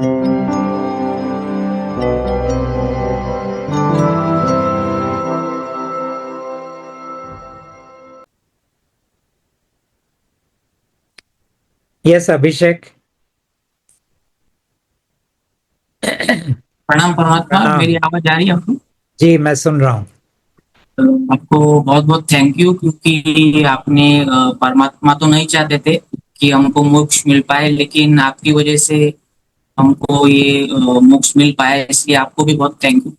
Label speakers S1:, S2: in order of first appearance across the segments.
S1: Yes अभिषेक।
S2: प्रणाम परमात्मा,
S1: प्रणाम।
S2: मेरी आवाज आ रही है आपको?
S1: जी मैं सुन रहा हूँ।
S2: आपको बहुत बहुत थैंक यू, क्योंकि आपने परमात्मा तो नहीं चाहते थे कि हमको मोक्ष मिल पाए, लेकिन आपकी वजह से हमको ये मोक्ष मिल पाया, इसलिए आपको भी बहुत थैंक यू।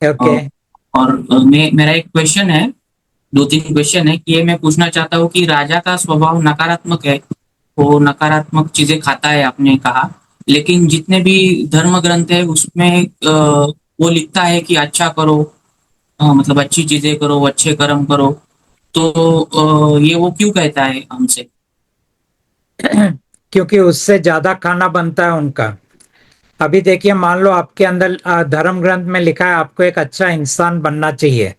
S1: ओके।
S2: और मेरा एक क्वेश्चन है, दो तीन क्वेश्चन है कि ये मैं पूछना चाहता हूँ कि राजा का स्वभाव नकारात्मक है, वो नकारात्मक चीजें खाता है आपने कहा, लेकिन जितने भी धर्म ग्रंथ है उसमें वो लिखता है कि अच्छा करो, मतलब अच्छी चीजें करो, अच्छे कर्म करो। तो ये वो क्यों कहता है हमसे?
S1: क्योंकि उससे ज्यादा खाना बनता है उनका। अभी देखिए, मान लो आपके अंदर धर्म ग्रंथ में लिखा है आपको एक अच्छा इंसान बनना चाहिए,
S2: जी।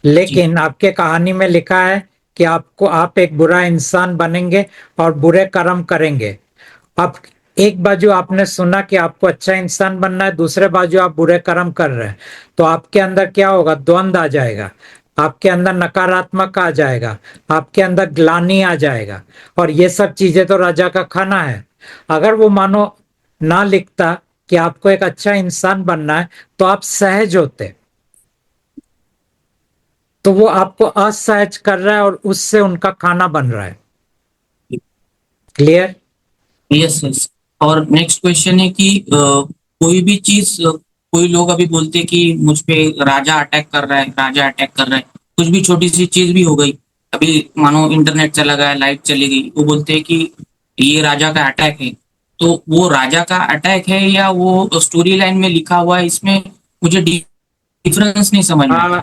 S1: लेकिन आपके कहानी में लिखा है कि आप एक बुरा इंसान बनेंगे और बुरे कर्म करेंगे। अब एक बाजू आपने सुना कि आपको अच्छा इंसान बनना है, दूसरे बाजू आप बुरे कर्म कर रहे हैं, तो आपके अंदर क्या होगा? द्वंद आ जाएगा, आपके अंदर नकारात्मक आ जाएगा, आपके अंदर ग्लानि आ जाएगा। और ये सब चीजें तो राजा का खाना है। अगर वो मानो ना लिखता कि आपको एक अच्छा इंसान बनना है, तो आप सहज होते। तो वो आपको असहज कर रहा है और उससे उनका खाना बन रहा है। क्लियर?
S2: Yes yes. और नेक्स्ट क्वेश्चन है कि कोई भी चीज, कोई लोग अभी बोलते हैं कि मुझ पे राजा अटैक कर रहा है, राजा अटैक कर रहा है। कुछ भी छोटी सी चीज भी हो गई, अभी मानो इंटरनेट चला गया, लाइट चली गई, वो बोलते हैं कि ये राजा का अटैक है। तो वो राजा का अटैक है या वो स्टोरी लाइन में लिखा हुआ है, इसमें मुझे डिफरेंस नहीं समझ में आता।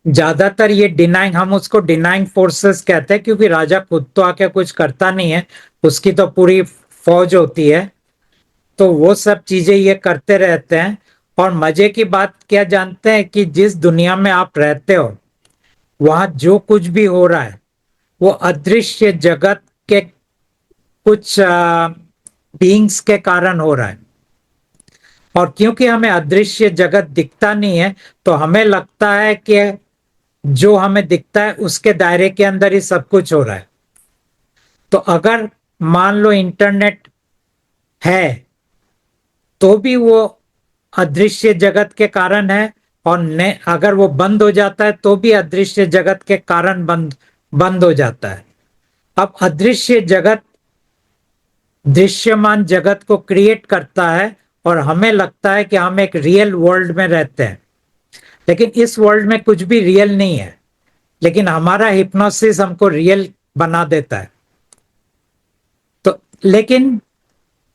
S1: ज्यादातर ये डिनाइंग, हम उसको डिनाइंग फोर्सेस कहते हैं, क्योंकि राजा खुद तो आके कुछ करता नहीं है, उसकी तो पूरी फौज होती है। तो वो सब चीजें ये करते रहते हैं। और मजे की बात क्या जानते हैं? कि जिस दुनिया में आप रहते हो, वहां जो कुछ भी हो रहा है वो अदृश्य जगत के कुछ बीइंग्स के कारण हो रहा है। और क्योंकि हमें अदृश्य जगत दिखता नहीं है, तो हमें लगता है कि जो हमें दिखता है उसके दायरे के अंदर ही सब कुछ हो रहा है। तो अगर मान लो इंटरनेट है, तो भी वो अदृश्य जगत के कारण है। और ने अगर वो बंद हो जाता है तो भी अदृश्य जगत के कारण बंद बंद हो जाता है। अब अदृश्य जगत दृश्यमान जगत को क्रिएट करता है, और हमें लगता है कि हम एक रियल वर्ल्ड में रहते हैं, लेकिन इस वर्ल्ड में कुछ भी रियल नहीं है। लेकिन हमारा हिप्नोसिस हमको रियल बना देता है। तो लेकिन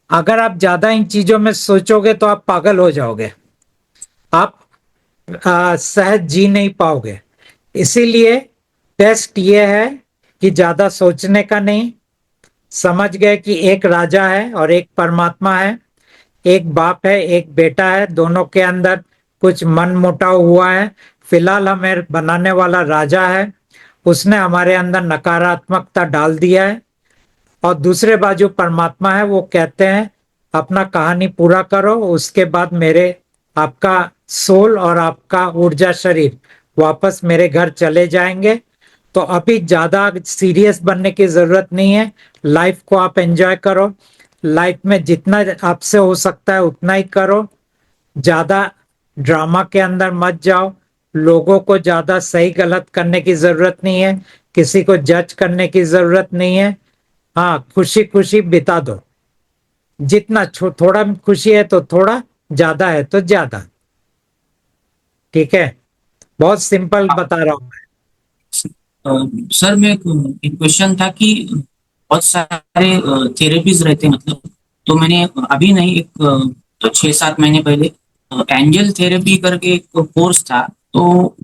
S1: अगर आप ज्यादा इन चीजों में सोचोगे तो आप पागल हो जाओगे, आप सहज जी नहीं पाओगे। इसीलिए टेस्ट ये है कि ज्यादा सोचने का नहीं। समझ गए कि एक राजा है और एक परमात्मा है, एक बाप है एक बेटा है, दोनों के अंदर कुछ मन मुटाव हुआ है। फिलहाल हमें बनाने वाला राजा है, उसने हमारे अंदर नकारात्मकता डाल दिया है। और दूसरे बाजू परमात्मा है, वो कहते हैं अपना कहानी पूरा करो, उसके बाद मेरे आपका सोल और आपका ऊर्जा शरीर वापस मेरे घर चले जाएंगे। तो अभी ज्यादा सीरियस बनने की जरूरत नहीं है। लाइफ को आप एंजॉय करो, लाइफ में जितना आपसे हो सकता है उतना ही करो। ज्यादा ड्रामा के अंदर मत जाओ, लोगों को ज्यादा सही गलत करने की जरूरत नहीं है, किसी को जज करने की जरूरत नहीं है। हाँ, खुशी खुशी बिता दो। जितना थोड़ा खुशी है तो थोड़ा, ज्यादा है तो ज्यादा। ठीक है? बहुत सिंपल बता रहा हूं
S2: अ, सर, मैं एक क्वेश्चन था कि बहुत सारे थेरेपीज रहते हैं, मतलब तो मैंने अभी नहीं, एक 6-7 महीने पहले एंजल थेरेपी करके एक कोर्स था। तो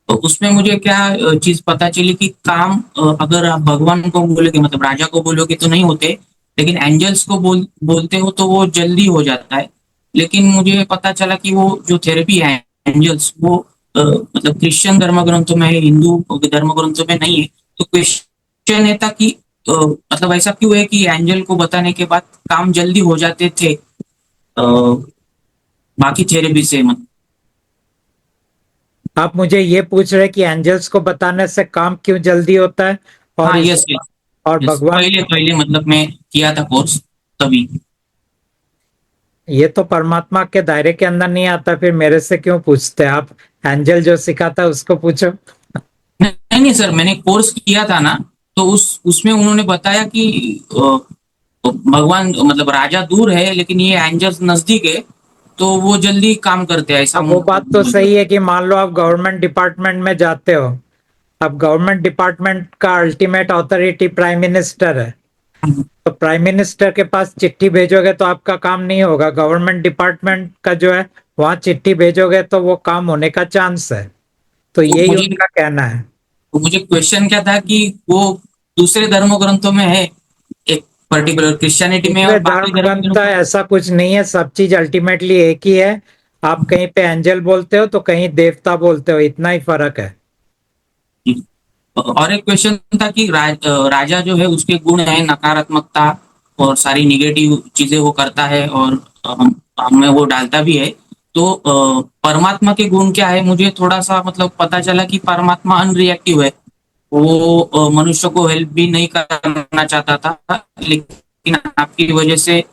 S2: उसमें मुझे क्या चीज पता चली कि काम, अगर आप भगवान को बोलोगे, मतलब राजा को बोलोगे तो नहीं होते, लेकिन एंजल्स को बोलते हो तो वो जल्दी हो जाता है। लेकिन मुझे पता चला कि वो जो थेरेपी है एंजल्स, वो मतलब क्रिश्चियन धर्म ग्रंथों में है, हिंदू धर्म ग्रंथों में नहीं है। तो क्वेश्चन ये था कि मतलब ऐसा क्यों है कि एंजल को बताने के बाद काम जल्दी हो जाते थे बाकी थेरेपी से? मतलब
S1: आप मुझे ये पूछ रहे कि एंजल्स को बताने से काम क्यों जल्दी होता है, और
S2: हाँ,
S1: इस
S2: यस यस
S1: और
S2: यस,
S1: भगवान,
S2: पहले पहले मतलब मैं किया था कोर्स तभी।
S1: ये तो परमात्मा के दायरे के अंदर नहीं आता, फिर मेरे से क्यों पूछते हैं आप? एंजल जो सिखाता है उसको पूछो।
S2: नहीं नहीं सर, मैंने कोर्स किया था ना, तो उस उसमें उन्होंने बताया कि भगवान मतलब राजा दूर है लेकिन ये एंजल्स नजदीक है, तो वो जल्दी काम करते हैं ऐसा
S1: अब वो बात तो
S2: बोल
S1: सही है कि मान लो आप गवर्नमेंट डिपार्टमेंट में जाते हो, अब गवर्नमेंट डिपार्टमेंट का अल्टीमेट अथॉरिटी प्राइम मिनिस्टर है,
S2: रहे।
S1: तो प्राइम मिनिस्टर के पास चिट्ठी भेजोगे तो आपका काम नहीं होगा। गवर्नमेंट डिपार्टमेंट का जो है, वहां चिट्ठी भेजोगे तो वो काम होने का चांस है। तो
S2: तो
S1: यही
S2: मुझे
S1: उनका कहना है।
S2: तो मुझे क्वेश्चन क्या था कि वो दूसरे धर्म ग्रंथों में है, एक पर्टिकुलर क्रिश्चियनिटी में और
S1: दूसरे
S2: बाकी
S1: धर्म
S2: धर्म
S1: ग्रंथ
S2: ग्रंथों
S1: ऐसा कुछ नहीं है, सब चीज अल्टीमेटली एक ही है। आप कहीं पे एंजल बोलते हो तो कहीं देवता बोलते हो, इतना ही फर्क है।
S2: में। और एक क्वेश्चन था कि राजा जो है उसके गुण है नकारात्मकता और सारी निगेटिव चीजें वो करता है, और हमें वो डालता भी है। तो परमात्मा के गुण क्या है? मुझे थोड़ा सा मतलब पता चला कि परमात्मा अनरिएक्टिव है। वो मनुष्य को हेल्प भी नहीं करना चाहता था, लेकिन आपकी वजह से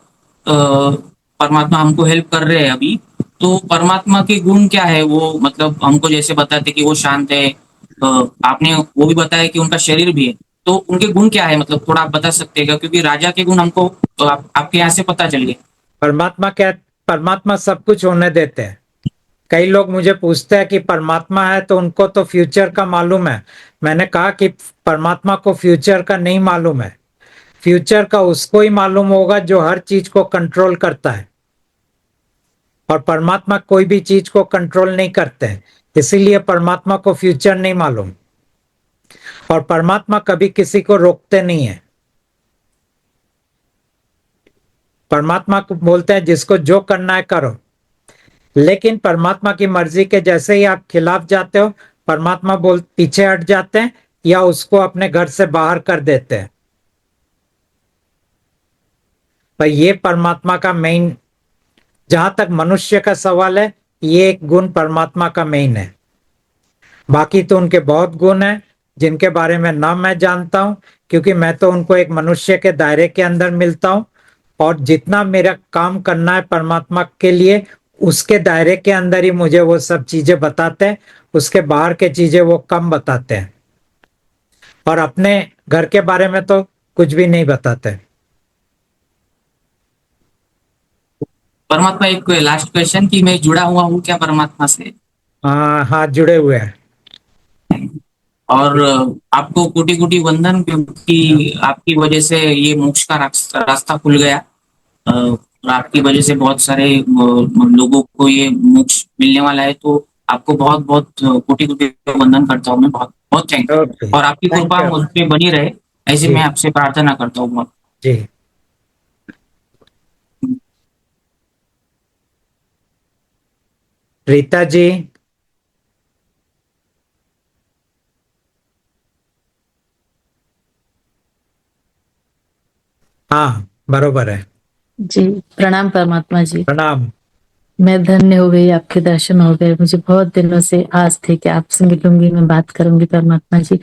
S2: परमात्मा हमको हेल्प कर रहे हैं अभी। तो परमात्मा के गुण क्या है? वो मतलब हमको जैसे बताते कि वो शांत है, आपने वो भी बताया कि उनका शरीर भी है, तो उनके गुण क्या है? मतलब थोड़ा आप बता सकते हैं क्या? क्योंकि राजा के गुण हमको आपके यहाँ से पता चल गए।
S1: परमात्मा क्या, परमात्मा सब कुछ होने देते हैं। कई लोग मुझे पूछते हैं कि परमात्मा है तो उनको तो फ्यूचर का मालूम है। मैंने कहा कि परमात्मा को फ्यूचर का नहीं मालूम है। फ्यूचर का उसको ही मालूम होगा जो हर चीज को कंट्रोल करता है, और परमात्मा कोई भी चीज को कंट्रोल नहीं करते हैं। इसीलिए परमात्मा को फ्यूचर नहीं मालूम, और परमात्मा कभी किसी को रोकते नहीं है। परमात्मा को बोलते हैं जिसको जो करना है करो, लेकिन परमात्मा की मर्जी के जैसे ही आप खिलाफ जाते हो, परमात्मा बोल पीछे हट जाते हैं या उसको अपने घर से बाहर कर देते हैं। पर ये परमात्मा का मेन, जहां तक मनुष्य का सवाल है, ये एक गुण परमात्मा का मेन है। बाकी तो उनके बहुत गुण हैं जिनके बारे में ना मैं जानता हूं, क्योंकि मैं तो उनको एक मनुष्य के दायरे के अंदर मिलता हूं, और जितना मेरा काम करना है परमात्मा के लिए, उसके दायरे के अंदर ही मुझे वो सब चीजें बताते हैं। उसके बाहर के चीजें वो कम बताते हैं, और अपने घर के बारे में तो कुछ भी नहीं बताते।
S2: परमात्मा, एक लास्ट क्वेश्चन कि मैं जुड़ा हुआ हूँ क्या परमात्मा से?
S1: हाँ हाँ, जुड़े हुए हैं।
S2: और आपको कोटि कोटि वंदन, क्योंकि आपकी वजह से ये मोक्ष का रास्ता खुल गया। और आपकी वजह से बहुत सारे लोगों को ये मोक्ष मिलने वाला है। तो आपको बहुत बहुत कोटि कोटि वंदन करता हूँ मैं, बहुत बहुत थैंक यू।
S1: ओके,
S2: और आपकी
S1: थैंक
S2: कृपा
S1: यू।
S2: मुझ पे बनी रहे, ऐसे
S1: जी
S2: मैं आपसे प्रार्थना करता हूँ बहुत।
S1: जी। रीता जी। हाँ, बरोबर है।
S3: जी। प्रणाम परमात्मा जी।
S1: प्रणाम।
S3: मैं धन्य हो गई, आपके दर्शन हो गए। मुझे बहुत दिनों से आस थी कि आपसे मिलूंगी, मैं बात करूंगी परमात्मा जी।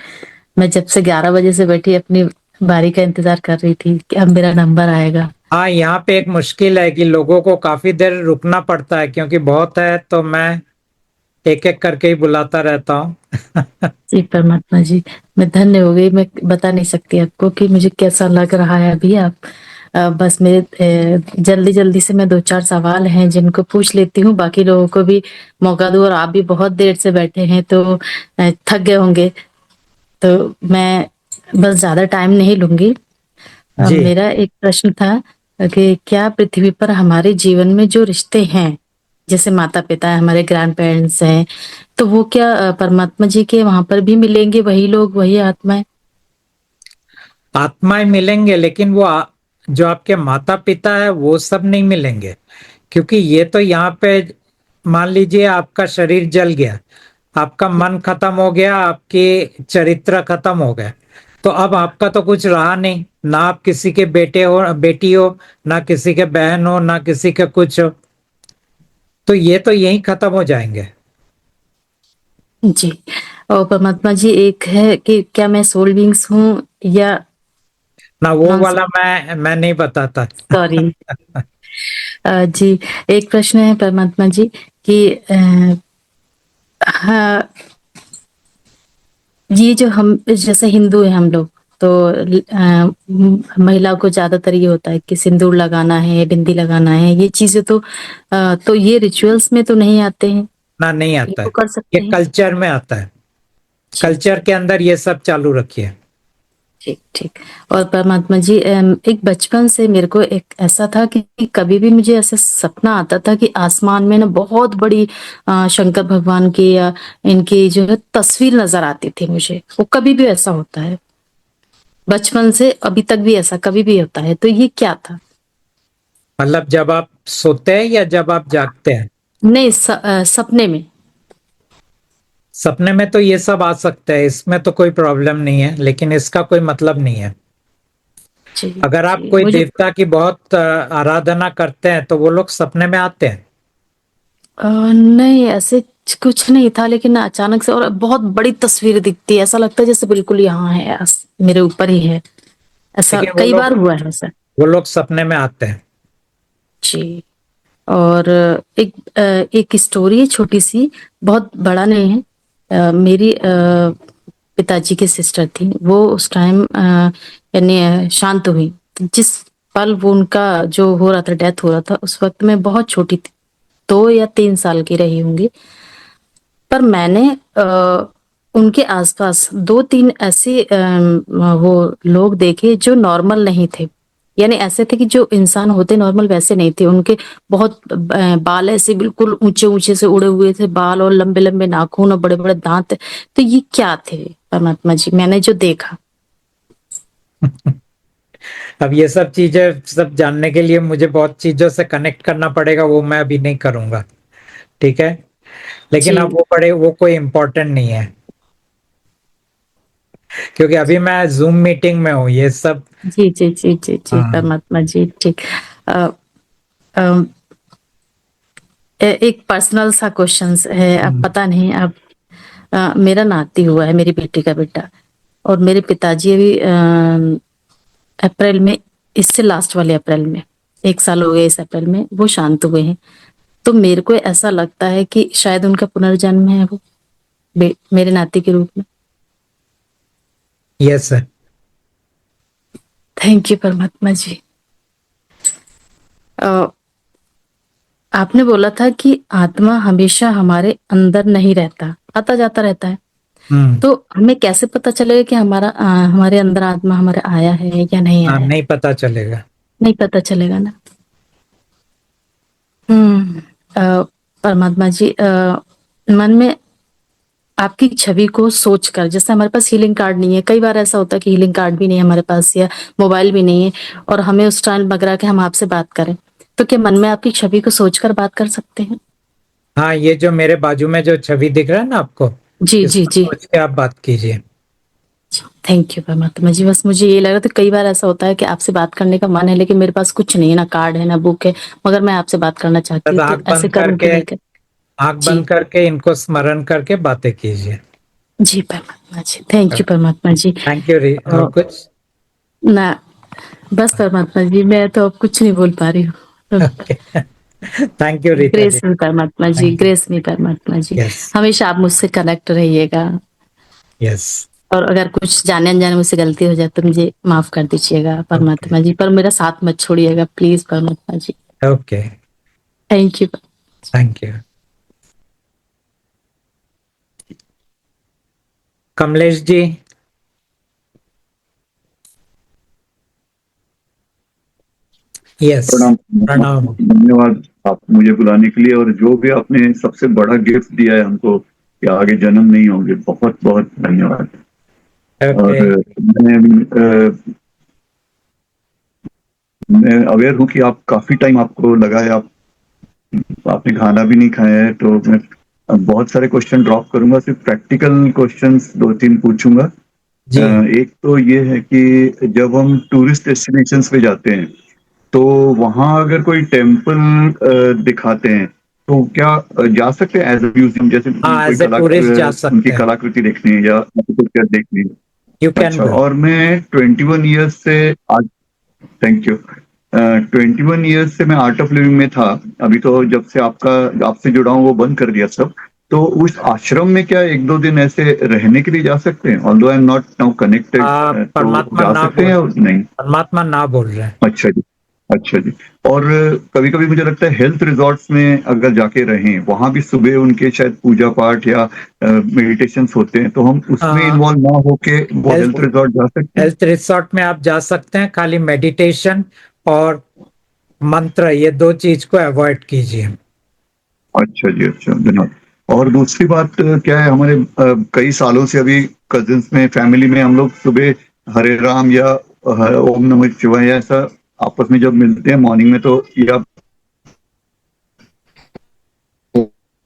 S3: मैं जब से 11 बजे से बैठी अपनी बारी का इंतजार कर रही थी कि अब मेरा नंबर आएगा।
S1: हाँ, यहाँ पे एक मुश्किल है कि लोगों को काफी देर रुकना पड़ता है, क्योंकि बहुत है तो मैं एक एक करके ही बुलाता रहता हूँ।
S3: जी परमात्मा जी, मैं धन्य हो गई। मैं बता नहीं सकती आपको कि मुझे कैसा लग रहा है अभी। आप बस मेरे जल्दी जल्दी से मैं 2-4 सवाल हैं जिनको पूछ लेती हूँ, बाकी लोगों को भी मौका दूँ। और आप भी बहुत देर से बैठे हैं तो थक गए होंगे, तो मैं बस ज्यादा टाइम नहीं लूंगी।
S1: जी।
S3: मेरा एक प्रश्न था कि क्या पृथ्वी पर हमारे जीवन में जो रिश्ते हैं, जैसे माता पिता है, हमारे ग्रैंड पेरेंट्स हैं, तो वो क्या परमात्मा जी के वहां पर भी मिलेंगे वही लोग, वही आत्माएं?
S1: आत्माएं मिलेंगे, लेकिन वो जो आपके माता पिता है वो सब नहीं मिलेंगे। क्योंकि ये तो यहाँ पे, मान लीजिए आपका शरीर जल गया, आपका मन खत्म हो गया, आपकी चरित्र खत्म हो गए, तो अब आपका तो कुछ रहा नहीं, ना आप किसी के बेटे हो बेटी हो, ना किसी के बहन हो, ना किसी के कुछ हो, तो ये तो यहीं खत्म हो जाएंगे।
S3: जी। और परमात्मा जी, एक है कि क्या मैं सोल बीइंग्स हूँ या
S1: ना वो
S3: नॉन
S1: वाला मैं नहीं बताता।
S3: सॉरी। जी, एक प्रश्न है परमात्मा जी कि हाँ, ये जो हम जैसे हिंदू है हम लोग, तो महिलाओं को ज्यादातर ये होता है कि सिंदूर लगाना है, बिंदी लगाना है, ये चीजें तो ये रिचुअल्स में तो नहीं आते हैं,
S1: ना नहीं आता
S3: इनको
S1: है,
S3: कर
S1: ये
S3: सकते हैं।
S1: कल्चर में आता है।
S3: जी
S1: कल्चर के अंदर ये सब चालू रखिए।
S3: ठीक ठीक। और परमात्मा जी, एक बचपन से मेरे को एक ऐसा था कि कभी भी मुझे ऐसा सपना आता था कि आसमान में ना बहुत बड़ी शंकर भगवान की या इनकी जो है तस्वीर नजर आती थी मुझे, वो कभी भी ऐसा होता है, बचपन से अभी तक भी ऐसा कभी भी होता है, तो ये क्या था?
S1: मतलब जब आप सोते हैं या जब आप जागते हैं?
S3: नहीं, सपने में।
S1: सपने में तो ये सब आ सकता है, इसमें तो कोई प्रॉब्लम नहीं है, लेकिन इसका कोई मतलब नहीं है।
S3: जी
S1: अगर आप
S3: जी,
S1: कोई
S3: मुझे
S1: देवता की बहुत आराधना करते हैं तो वो लोग सपने में आते हैं।
S3: नहीं, ऐसे कुछ नहीं था, लेकिन अचानक से और बहुत बड़ी तस्वीर दिखती है, ऐसा लगता है जैसे बिल्कुल यहाँ है, मेरे ऊपर ही है, ऐसा
S1: लेकिन
S3: कई बार हुआ है ऐसा।
S1: वो लोग सपने में आते हैं।
S3: जी। और एक स्टोरी है छोटी सी, बहुत बड़ा नहीं है। मेरी पिताजी की सिस्टर थी, वो उस टाइम यानी शांत हुई, जिस पल वो उनका जो हो रहा था, डेथ हो रहा था, उस वक्त मैं बहुत छोटी थी, 2 या 3 साल की रही होंगी। पर मैंने उनके आसपास 2-3 ऐसे वो लोग देखे जो नॉर्मल नहीं थे, यानी ऐसे थे कि जो इंसान होते नॉर्मल वैसे नहीं थे, उनके बहुत बाल ऐसे बिल्कुल ऊंचे ऊंचे से उड़े हुए थे बाल, और लंबे लंबे नाखून और बड़े बड़े दांत। तो ये क्या थे परमात्मा जी, मैंने जो देखा?
S1: अब ये सब चीजें सब जानने के लिए मुझे बहुत चीजों से कनेक्ट करना पड़ेगा, वो मैं अभी नहीं करूंगा। ठीक है, लेकिन अब
S3: जी
S1: वो कोई इम्पोर्टेंट नहीं है, क्योंकि अभी मैं जूम मीटिंग में हूँ ये सब।
S3: जी जी जी जी जी
S1: हाँ।
S3: परमात्मा जी, ठीक। अ, अ, एक पर्सनल सा क्वेश्चन है, अब पता नहीं, अब मेरा नाती हुआ है, मेरी बेटी का बेटा, और मेरे पिताजी अभी अप्रैल में, इससे लास्ट वाले अप्रैल में 1 साल हो गया, इस अप्रैल में वो शांत हुए हैं। तो मेरे को ऐसा लगता है कि शायद उनका पुनर्जन्म है वो, मेरे नाती के रूप में।
S1: Yes sir.
S3: Thank you Paramatma जी। अ, आपने बोला था कि आत्मा हमेशा हमारे अंदर नहीं रहता, आता जाता रहता है,
S1: हम्म।
S3: तो हमें कैसे पता चलेगा कि हमारे अंदर आत्मा हमारे आया है या नहीं
S1: हाँ,
S3: आया?
S1: नहीं पता चलेगा।
S3: नहीं पता चलेगा ना। परमात्मा जी, मन में आपकी छवि को सोचकर, जैसे हमारे पास हीलिंग कार्ड नहीं है, कई बार ऐसा होता है कि हीलिंग कार्ड भी नहीं है हमारे पास, या मोबाइल भी नहीं है, और हमें उस टाइम लग रहा है कि हम आपसे बात करें, तो क्या मन में आपकी छवि को सोचकर बात कर सकते हैं?
S1: हाँ, ये जो मेरे बाजू में जो छवि दिख रहा है ना आपको,
S3: जी जी
S1: इसको
S3: जी।
S1: सोच के आप बात कीजिए।
S3: थैंक यू परमात्मा जी, बस मुझे ये लग रहा था, कई बार ऐसा होता है कि आपसे बात करने का मन है, लेकिन मेरे पास कुछ नहीं है, ना कार्ड है ना बुक है, मगर मैं आपसे बात करना चाहती
S1: बस
S3: हूँ, तो ऐसे कर्म को लेकर।
S1: आंख
S3: जी
S1: बंद करके इनको स्मरण करके बातें कीजिए।
S3: जी परमात्मा जी, thank you Paramatma ji.
S1: Thank you. और
S3: अ,
S1: कुछ?
S3: ना, बस परमात्मा जी, मैं तो अब कुछ नहीं बोल पा रही हूँ।
S1: Thank you Rita ji.
S3: Grace में परमात्मा जी,
S1: थैंक यू।
S3: ग्रेस में परमात्मा जी,
S1: यस।
S3: हमेशा आप मुझसे कनेक्ट रहिएगा,
S1: यस।
S3: और अगर कुछ जाने अनजाने मुझसे गलती हो जाए तो मुझे माफ कर दीजिएगा
S1: ओके।
S3: परमात्मा जी, पर मेरा साथ मत छोड़िएगा please Paramatma ji.
S1: Okay.
S3: Thank you.
S1: Thank you. Kamlesh ji. Yes.
S4: प्रणाम।
S1: प्रणाम।
S4: धन्यवाद आप मुझे बुलाने के लिए, और जो भी आपने सबसे बड़ा गिफ्ट दिया है हमको कि आगे जन्म नहीं होंगे, बहुत बहुत धन्यवाद। और
S1: ओके।
S4: मैं अवेयर हूँ कि आप काफी टाइम आपको लगा है, आपने खाना भी नहीं खाया है, तो मैं बहुत सारे क्वेश्चन ड्रॉप करूंगा, सिर्फ प्रैक्टिकल क्वेश्चंस 2-3 पूछूंगा,
S1: जी
S4: एक तो ये है कि जब हम टूरिस्ट डेस्टिनेशंस पे जाते हैं तो वहां अगर कोई टेम्पल दिखाते हैं तो क्या जा सकते हैं एज ए म्यूजियम, जैसे
S1: हाँ,
S4: कोई
S1: एज ए टूरिस्ट जा
S4: उनकी
S1: सकते हैं,
S4: कलाकृति देखनी है या आर्किटेक्चर देखनी है?
S1: यू कैन
S4: अच्छा,
S1: गो।
S4: और मैं 21 ईयर्स से आज, थैंक यू, 21 ईयर्स से मैं आर्ट ऑफ लिविंग में था। अभी तो जब से आपसे जुड़ा हूँ वो बंद कर दिया सब। तो उस आश्रम में क्या एक दो दिन ऐसे रहने के लिए जा सकते हैं? Although I am not now connected, तो
S1: परमात्मा
S4: जा
S1: ना
S4: सकते हैं
S1: बोल
S4: या नहीं?
S1: परमात्मा ना बोल रहे हैं।
S4: अच्छा जी, अच्छा जी। और कभी कभी मुझे लगता है हेल्थ रिजॉर्ट्स में अगर जाके रहें, वहां भी सुबह उनके शायद पूजा पाठ या मेडिटेशंस होते हैं, तो हम उसमें इन्वॉल्व ना होके वो
S1: हेल्थ
S4: हेल्थ रिजॉर्ट जा सकते हैं?
S1: हेल्थ रिसोर्ट में आप जा सकते हैं, खाली मेडिटेशन और मंत्र, ये दो चीज को अवॉइड कीजिए।
S4: अच्छा जी, अच्छा, धन्यवाद। और दूसरी बात क्या है, हमारे कई सालों से अभी कजिन्स में, फैमिली में हम लोग सुबह हरे राम या ओम नमः शिवाय या ऐसा आपस में जब मिलते हैं मॉर्निंग में, तो या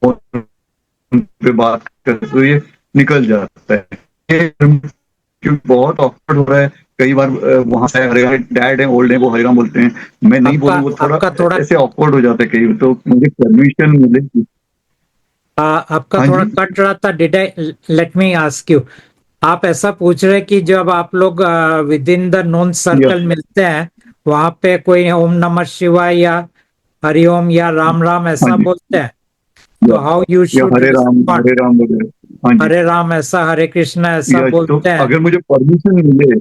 S4: फोन पे बात करते हुए ये निकल जाता है। ये क्योंकि बहुत ऑकवर्ड हो रहा है कई बार। वहां से हरे राम, डैड है, ओल्ड है, वो हरे राम बोलते हैं, मैं नहीं
S1: आपका
S4: बोलूँ, वो थोड़ा
S1: आपका थोड़ा
S4: ऐसे ऑकवर्ड हो जाता है कई बार, तो मुझे परमिशन मिलेगी?
S1: आपका
S4: हाँ
S1: थोड़ा
S4: जी,
S1: कट रहा था। Did I let me ask you, आप ऐसा पूछ रहे कि जब आप लोग with in the known
S4: yes,
S1: circle मिलते हैं, वहां पे कोई ओम नमः शिवाय या हरिओम या राम राम
S4: हाँ
S1: ऐसा
S4: जी,
S1: बोलते हैं, तो
S4: या
S1: हाउ यू
S4: या
S1: शुड रिस्पॉन्ड?
S4: हरे राम वगैरह। हाँ जी,
S1: हरे राम ऐसा, हरे कृष्णा ऐसा
S4: या तो
S1: बोलते हैं
S4: अगर मुझे परमिशन मिले,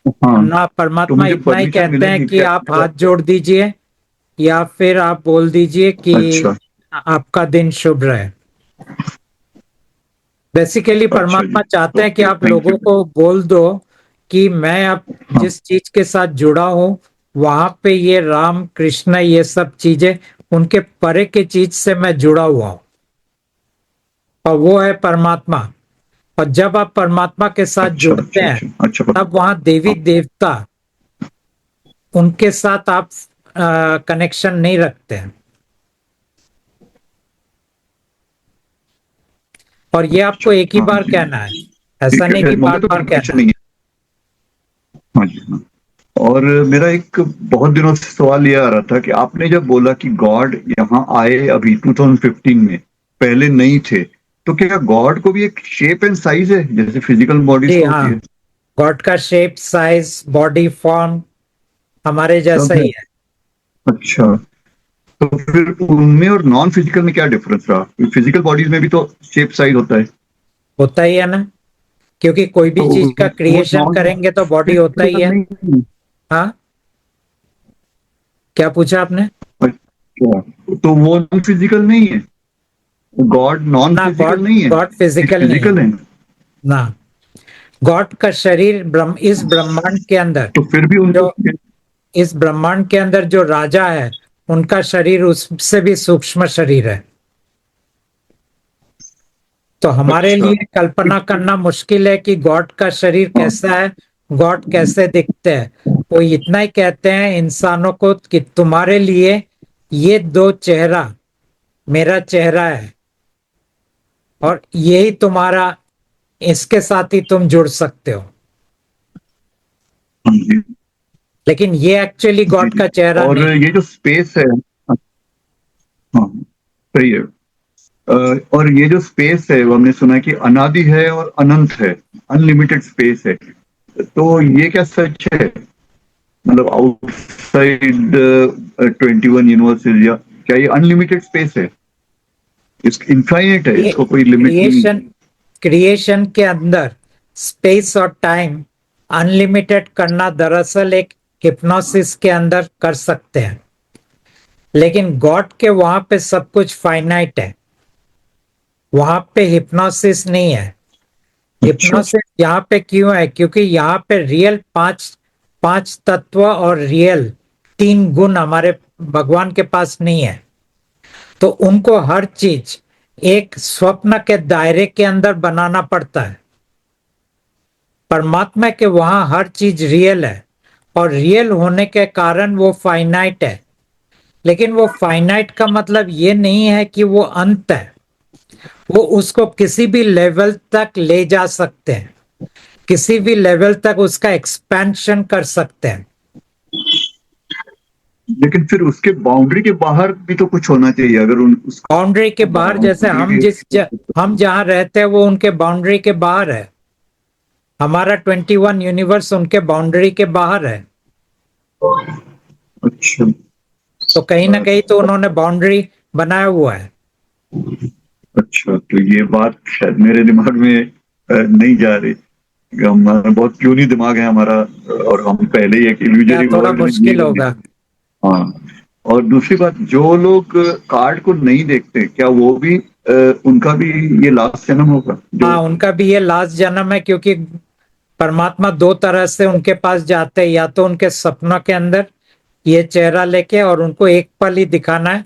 S4: हाँ,
S1: ना?
S4: तो
S1: परमात्मा
S4: मुझे
S1: इतना ही
S4: परमिशन
S1: कहते हैं
S4: मिलेगी
S1: कि
S4: क्या?
S1: आप हाथ जोड़ दीजिए या फिर आप बोल दीजिए कि
S4: अच्छा,
S1: आपका दिन शुभ रहे। बेसिकली
S4: अच्छा जी,
S1: परमात्मा चाहते हैं कि
S4: ओके,
S1: आप
S4: थैंक
S1: लोगों
S4: यू।
S1: को बोल दो कि मैं अब
S4: हाँ,
S1: जिस चीज के साथ जुड़ा हूं, वहां पे ये राम कृष्ण ये सब चीजें, उनके परे के चीज से मैं जुड़ा हुआ हूं, और वो है परमात्मा। और जब आप परमात्मा के साथ
S4: अच्छा,
S1: जुड़ते
S4: अच्छा,
S1: हैं,
S4: अच्छा, अच्छा,
S1: तब वहां देवी
S4: हाँ,
S1: देवता, उनके साथ आप कनेक्शन नहीं रखते हैं। और ये आपको
S4: अच्छा,
S1: एक ही
S4: हाँ
S1: बार
S4: जी,
S1: कहना है, ऐसा
S4: ठीक
S1: नहीं
S4: है,
S1: कि
S4: मुझे
S1: बार
S4: तो
S1: बार कहना
S4: परमिशन
S1: है।
S4: नहीं है। हाँ जी, हाँ। और मेरा एक बहुत दिनों से सवाल ये आ रहा था कि आपने जब बोला कि गॉड यहाँ आए अभी 2015 में, पहले नहीं थे, तो क्या गॉड को भी एक शेप एंड साइज है जैसे फिजिकल बॉडीज
S1: जी
S4: को
S1: हाँ,
S4: होती है?
S1: गॉड का शेप, साइज, बॉडी फॉर्म हमारे जैसा
S4: सब है?
S1: ही है।
S4: अच्छा, तो फिर उनमें और नॉन फिजिकल में क्या डिफरेंस रहा? फिजिकल बॉडीज में भी तो शेप साइज होता है,
S1: होता ही है ना, क्योंकि कोई भी
S4: तो
S1: चीज का
S4: वो
S1: क्रिएशन
S4: नॉन
S1: करेंगे तो बॉडी होता ही
S4: फिजिकल
S1: है।
S4: नहीं है?
S1: हाँ, क्या पूछा आपने?
S4: अच्छा, तो वो नॉन फिजिकल नहीं है? गॉड नॉन
S1: ना,
S4: फिजिकल
S1: गॉड
S4: नहीं है,
S1: गॉड
S4: ये
S1: फिजिकल नहीं है
S4: फिजिकल है?
S1: ना। गॉड का शरीर इस ब्रह्मांड के अंदर,
S4: तो फिर भी उनको
S1: जो इस ब्रह्मांड के अंदर जो राजा है, उनका शरीर उससे भी सूक्ष्म शरीर है। तो हमारे
S4: अच्छा,
S1: लिए कल्पना करना मुश्किल है कि गॉड का शरीर
S4: हाँ,
S1: कैसा है, गॉड कैसे दिखते हैं। वो इतना ही कहते हैं इंसानों को कि तुम्हारे लिए ये दो चेहरा मेरा चेहरा है, और यही तुम्हारा, इसके साथ ही तुम जुड़ सकते हो।
S4: हाँ जी,
S1: लेकिन ये एक्चुअली
S4: जी
S1: गॉड
S4: जी।
S1: का चेहरा
S4: और
S1: नहीं।
S4: ये जो स्पेस है, हाँ, सही है। और ये जो स्पेस है वो हमने सुना है कि अनादि है और अनंत है, अनलिमिटेड स्पेस है, तो ये क्या सच है? मतलब आउटसाइड 21 यूनिवर्सेस, या क्या ये अनलिमिटेड स्पेस है? इस इनफाइनाइट है,
S1: ये
S4: इसको कोई लिमिट नहीं
S1: क्रिएशन क्रिएशन के अंदर स्पेस और टाइम अनलिमिटेड करना दरअसल एक हिप्नोसिस के अंदर कर सकते हैं, लेकिन गॉड के वहां पे सब कुछ फाइनाइट है, वहां पे हिप्नोसिस नहीं है।
S4: है? अच्छा,
S1: हिप्नोसिस यहाँ पे क्यों है? क्योंकि यहाँ पे रियल पांच पांच तत्व और रियल तीन गुण हमारे भगवान के पास नहीं है। तो उनको हर चीज एक स्वप्न के दायरे के अंदर बनाना पड़ता है। परमात्मा के वहां हर चीज रियल है, और रियल होने के कारण वो फाइनाइट है। लेकिन वो फाइनाइट का मतलब ये नहीं है कि वो अंत है, वो उसको किसी भी लेवल तक ले जा सकते हैं। किसी भी लेवल तक उसका एक्सपेंशन कर सकते हैं।
S4: लेकिन फिर उसके बाउंड्री के बाहर भी तो कुछ होना चाहिए, अगर उन उसका
S1: बाउंड्री के बाहर जैसे हम जहां रहते हैं वो उनके बाउंड्री के बाहर है। हमारा 21 यूनिवर्स उनके बाउंड्री के बाहर है।
S4: अच्छा
S1: तो कहीं ना कहीं तो उन्होंने बाउंड्री बनाया हुआ है।
S4: अच्छा, तो ये बात शायद मेरे दिमाग में नहीं जा रही। हमारा बहुत क्यूनी दिमाग है हमारा, और हम पहले ही एक
S1: या
S4: इल्यूजरी
S1: थोड़ा
S4: वर्ल्ड में
S1: मुश्किल होगा।
S4: हाँ। और दूसरी बात, जो लोग कार्ड को नहीं देखते, क्या वो भी उनका भी ये लास्ट जन्म होगा जो?
S1: हाँ, उनका भी ये लास्ट जन्म है, क्योंकि परमात्मा दो तरह से उनके पास जाते हैं। या तो उनके सपनों के अंदर ये चेहरा लेके और उनको एक पल ही दिखाना है,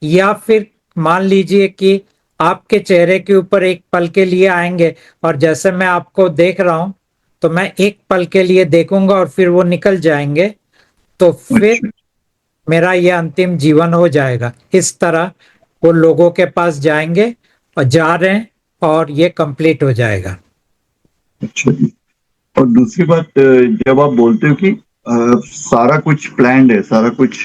S1: या फिर मान लीजिए कि आपके चेहरे के ऊपर एक पल के लिए आएंगे और जैसे मैं आपको देख रहा हूं तो मैं एक पल के लिए देखूंगा और फिर वो निकल जाएंगे, तो फिर
S4: अच्छा
S1: मेरा ये अंतिम जीवन हो जाएगा। इस तरह वो लोगों के पास जाएंगे और जा रहे हैं और ये कंप्लीट हो जाएगा।
S4: अच्छा जी। और दूसरी बात, जब आप बोलते हो कि सारा कुछ प्लान्ड है, सारा कुछ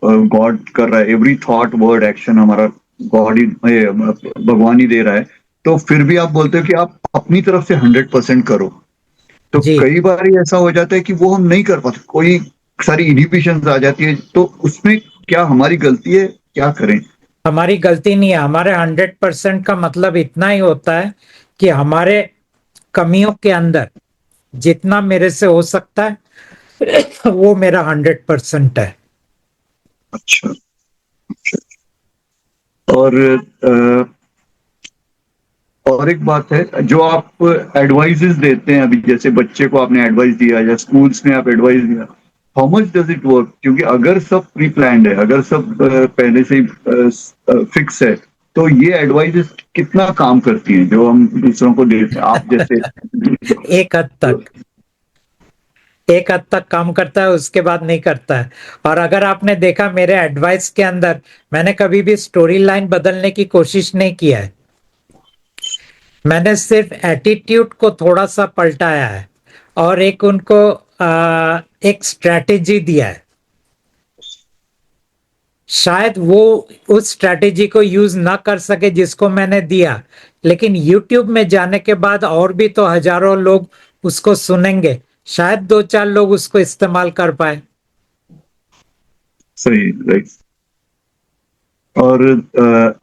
S4: गॉड कर रहा है, एवरी थॉट वर्ड एक्शन हमारा गॉड ही, भगवान ही दे रहा है, तो फिर भी आप बोलते हो कि आप अपनी तरफ से 100% करो। तो
S1: जी,
S4: कई बार ही ऐसा हो जाता है कि वो हम नहीं कर पाते, कोई सारी इनहिबिशंस आ जाती है, तो उसमें क्या हमारी गलती है, क्या करें?
S1: हमारी गलती नहीं है। हमारे 100% का मतलब इतना ही होता है कि हमारे कमियों के अंदर जितना मेरे से हो सकता है वो मेरा 100% है।
S4: अच्छा अच्छा। और और एक बात है, जो आप एडवाइजेस देते हैं, अभी जैसे बच्चे को आपने एडवाइस दिया या स्कूल्स में आप एडवाइस दिया, how much does it work? क्योंकि अगर सब प्री प्लान्ड है, अगर सब पहले से ही फिक्स है, तो ये एडवाइजेस कितना काम करती हैं जो हम दूसरों को देते हैं, आप जैसे?
S1: एक हद तक, एक हद तक काम करता है, उसके बाद नहीं करता है। और अगर आपने देखा मेरे एडवाइस के अंदर, मैंने कभी भी स्टोरी लाइन बदलने की कोशिश नहीं किया है। मैंने सिर्फ एटीट्यूड को थोड़ा सा पलटाया है और एक उनको एक स्ट्रेटेजी दिया है। शायद वो उस स्ट्रेटेजी को यूज ना कर सके जिसको मैंने दिया, लेकिन YouTube में जाने के बाद और भी तो हजारों लोग उसको सुनेंगे, शायद दो चार लोग उसको इस्तेमाल कर पाए।
S4: सही, राइट। और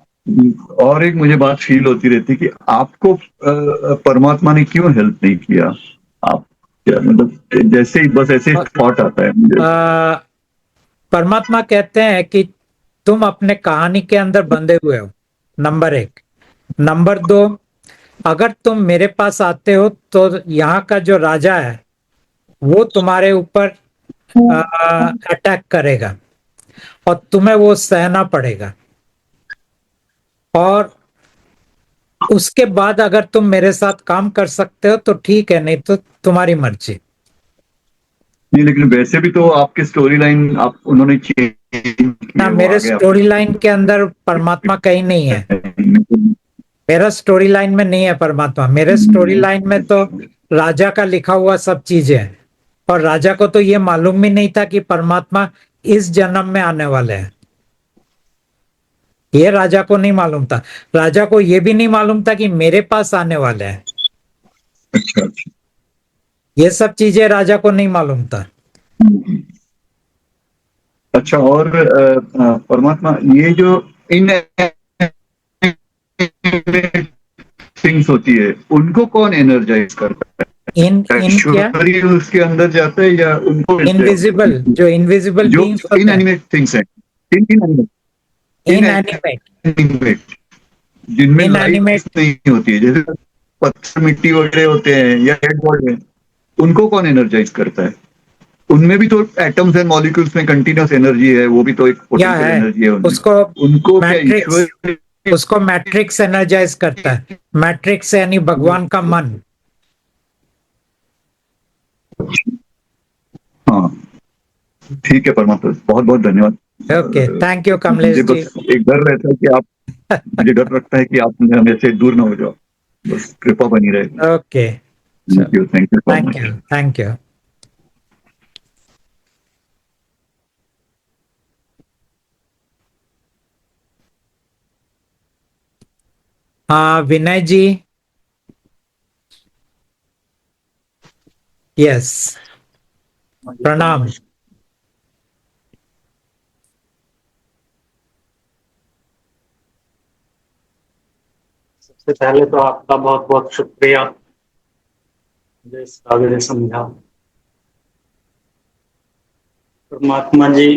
S4: और एक मुझे बात फील होती रहती कि आपको परमात्मा ने क्यों हेल्प नहीं किया? आप क्या मतलब, जैसे ही बस ऐसे थॉट आता है मुझे।
S1: आ, परमात्मा कहते हैं कि तुम अपने कहानी के अंदर बंधे हुए हो, नंबर एक। नंबर दो, अगर तुम मेरे पास आते हो तो यहाँ का जो राजा है वो तुम्हारे ऊपर अटैक करेगा और तुम्हें वो सहना पड़ेगा। और उसके बाद अगर तुम मेरे साथ काम कर सकते हो तो ठीक है, नहीं तो तुम्हारी मर्जी।
S4: नहीं, लेकिन वैसे भी तो आपके स्टोरी लाइन आप उन्होंने चेंज की
S1: ना,
S4: है, वो
S1: मेरे
S4: आगे
S1: स्टोरी लाइन के अंदर परमात्मा कहीं नहीं है।
S4: आप।
S1: मेरा स्टोरी लाइन में नहीं है परमात्मा। मेरे स्टोरी लाइन में तो राजा का लिखा हुआ सब चीजें है। और राजा को तो ये मालूम ही नहीं था कि परमात्मा इस जन्म में आने वाले हैं। ये राजा को नहीं मालूम था। राजा को ये भी नहीं मालूम था कि मेरे पास आने वाले हैं।
S4: अच्छा अच्छा।
S1: ये सब चीजें राजा को नहीं मालूम था।
S4: अच्छा, और परमात्मा ये जो इन थिंग्स होती है, उनको कौन एनर्जाइज करता
S1: इन
S4: है?
S1: इन क्या?
S4: ईश्वरी उसके अंदर जाता है या उनको मिलते
S1: इनविजिबल,
S4: हैं?
S1: जो इनविजिबल
S4: जो
S1: बींग्स होते हैं,
S4: इनएनिमेट थिंग्स हैं, इन
S1: इनएनिमेट,
S4: इनएनिमेट, जिनमें लाइफ
S1: इनएनिमेट।
S4: नहीं होती है, जैसे पत्थर मिट्टी वगैरह होते हैं या डेड बॉडी है, उनको कौन एनर्जाइज करता है? उनमें भी तो एटम्स एंड मॉलिक्यूल्स में कंटिन्यूअस एनर्जी है, वो भी तो एक
S1: क्या
S4: पोटेंशियल
S1: है
S4: एनर्जी है उनमें।
S1: उसको?
S4: उनको क्या
S1: मैट्रिक्स,
S4: ईश्वर?
S1: उसको मैट्रिक्स एनर्जाइज करता है। मैट्रिक्स यानी भगवान का मन।
S4: हाँ, ठीक है परमात्मा, बहुत बहुत धन्यवाद।
S1: ओके, थैंक यू कमलेश
S4: मुझे
S1: जी।
S4: बस एक डर रहता है कि आप, मुझे डर लगता है कि आप हमें से दूर ना हो जाओ, बस कृपा बनी रहे।
S1: Okay,
S4: thank you so
S1: thank
S4: much.
S1: You, thank you. हाँ विनय जी। यस, प्रणाम।
S5: सबसे पहले तो आपका बहुत बहुत शुक्रिया मुझे इस काबिल समझा। परमात्मा जी,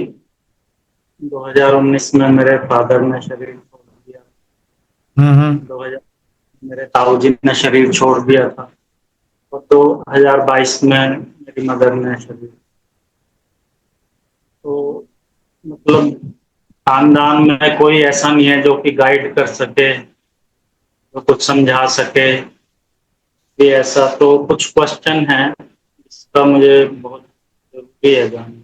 S5: 2019 में मेरे फादर ने शरीर छोड़ दिया। 2000 मेरे ताऊजी ने शरीर छोड़ दिया था और 2022 में मेरी मदर ने शरीर। तो मतलब खानदान में कोई ऐसा नहीं है जो कि गाइड कर सके, जो कुछ समझा सके। ये ऐसा तो कुछ क्वेश्चन है इसका मुझे बहुत जरूरी है जानना।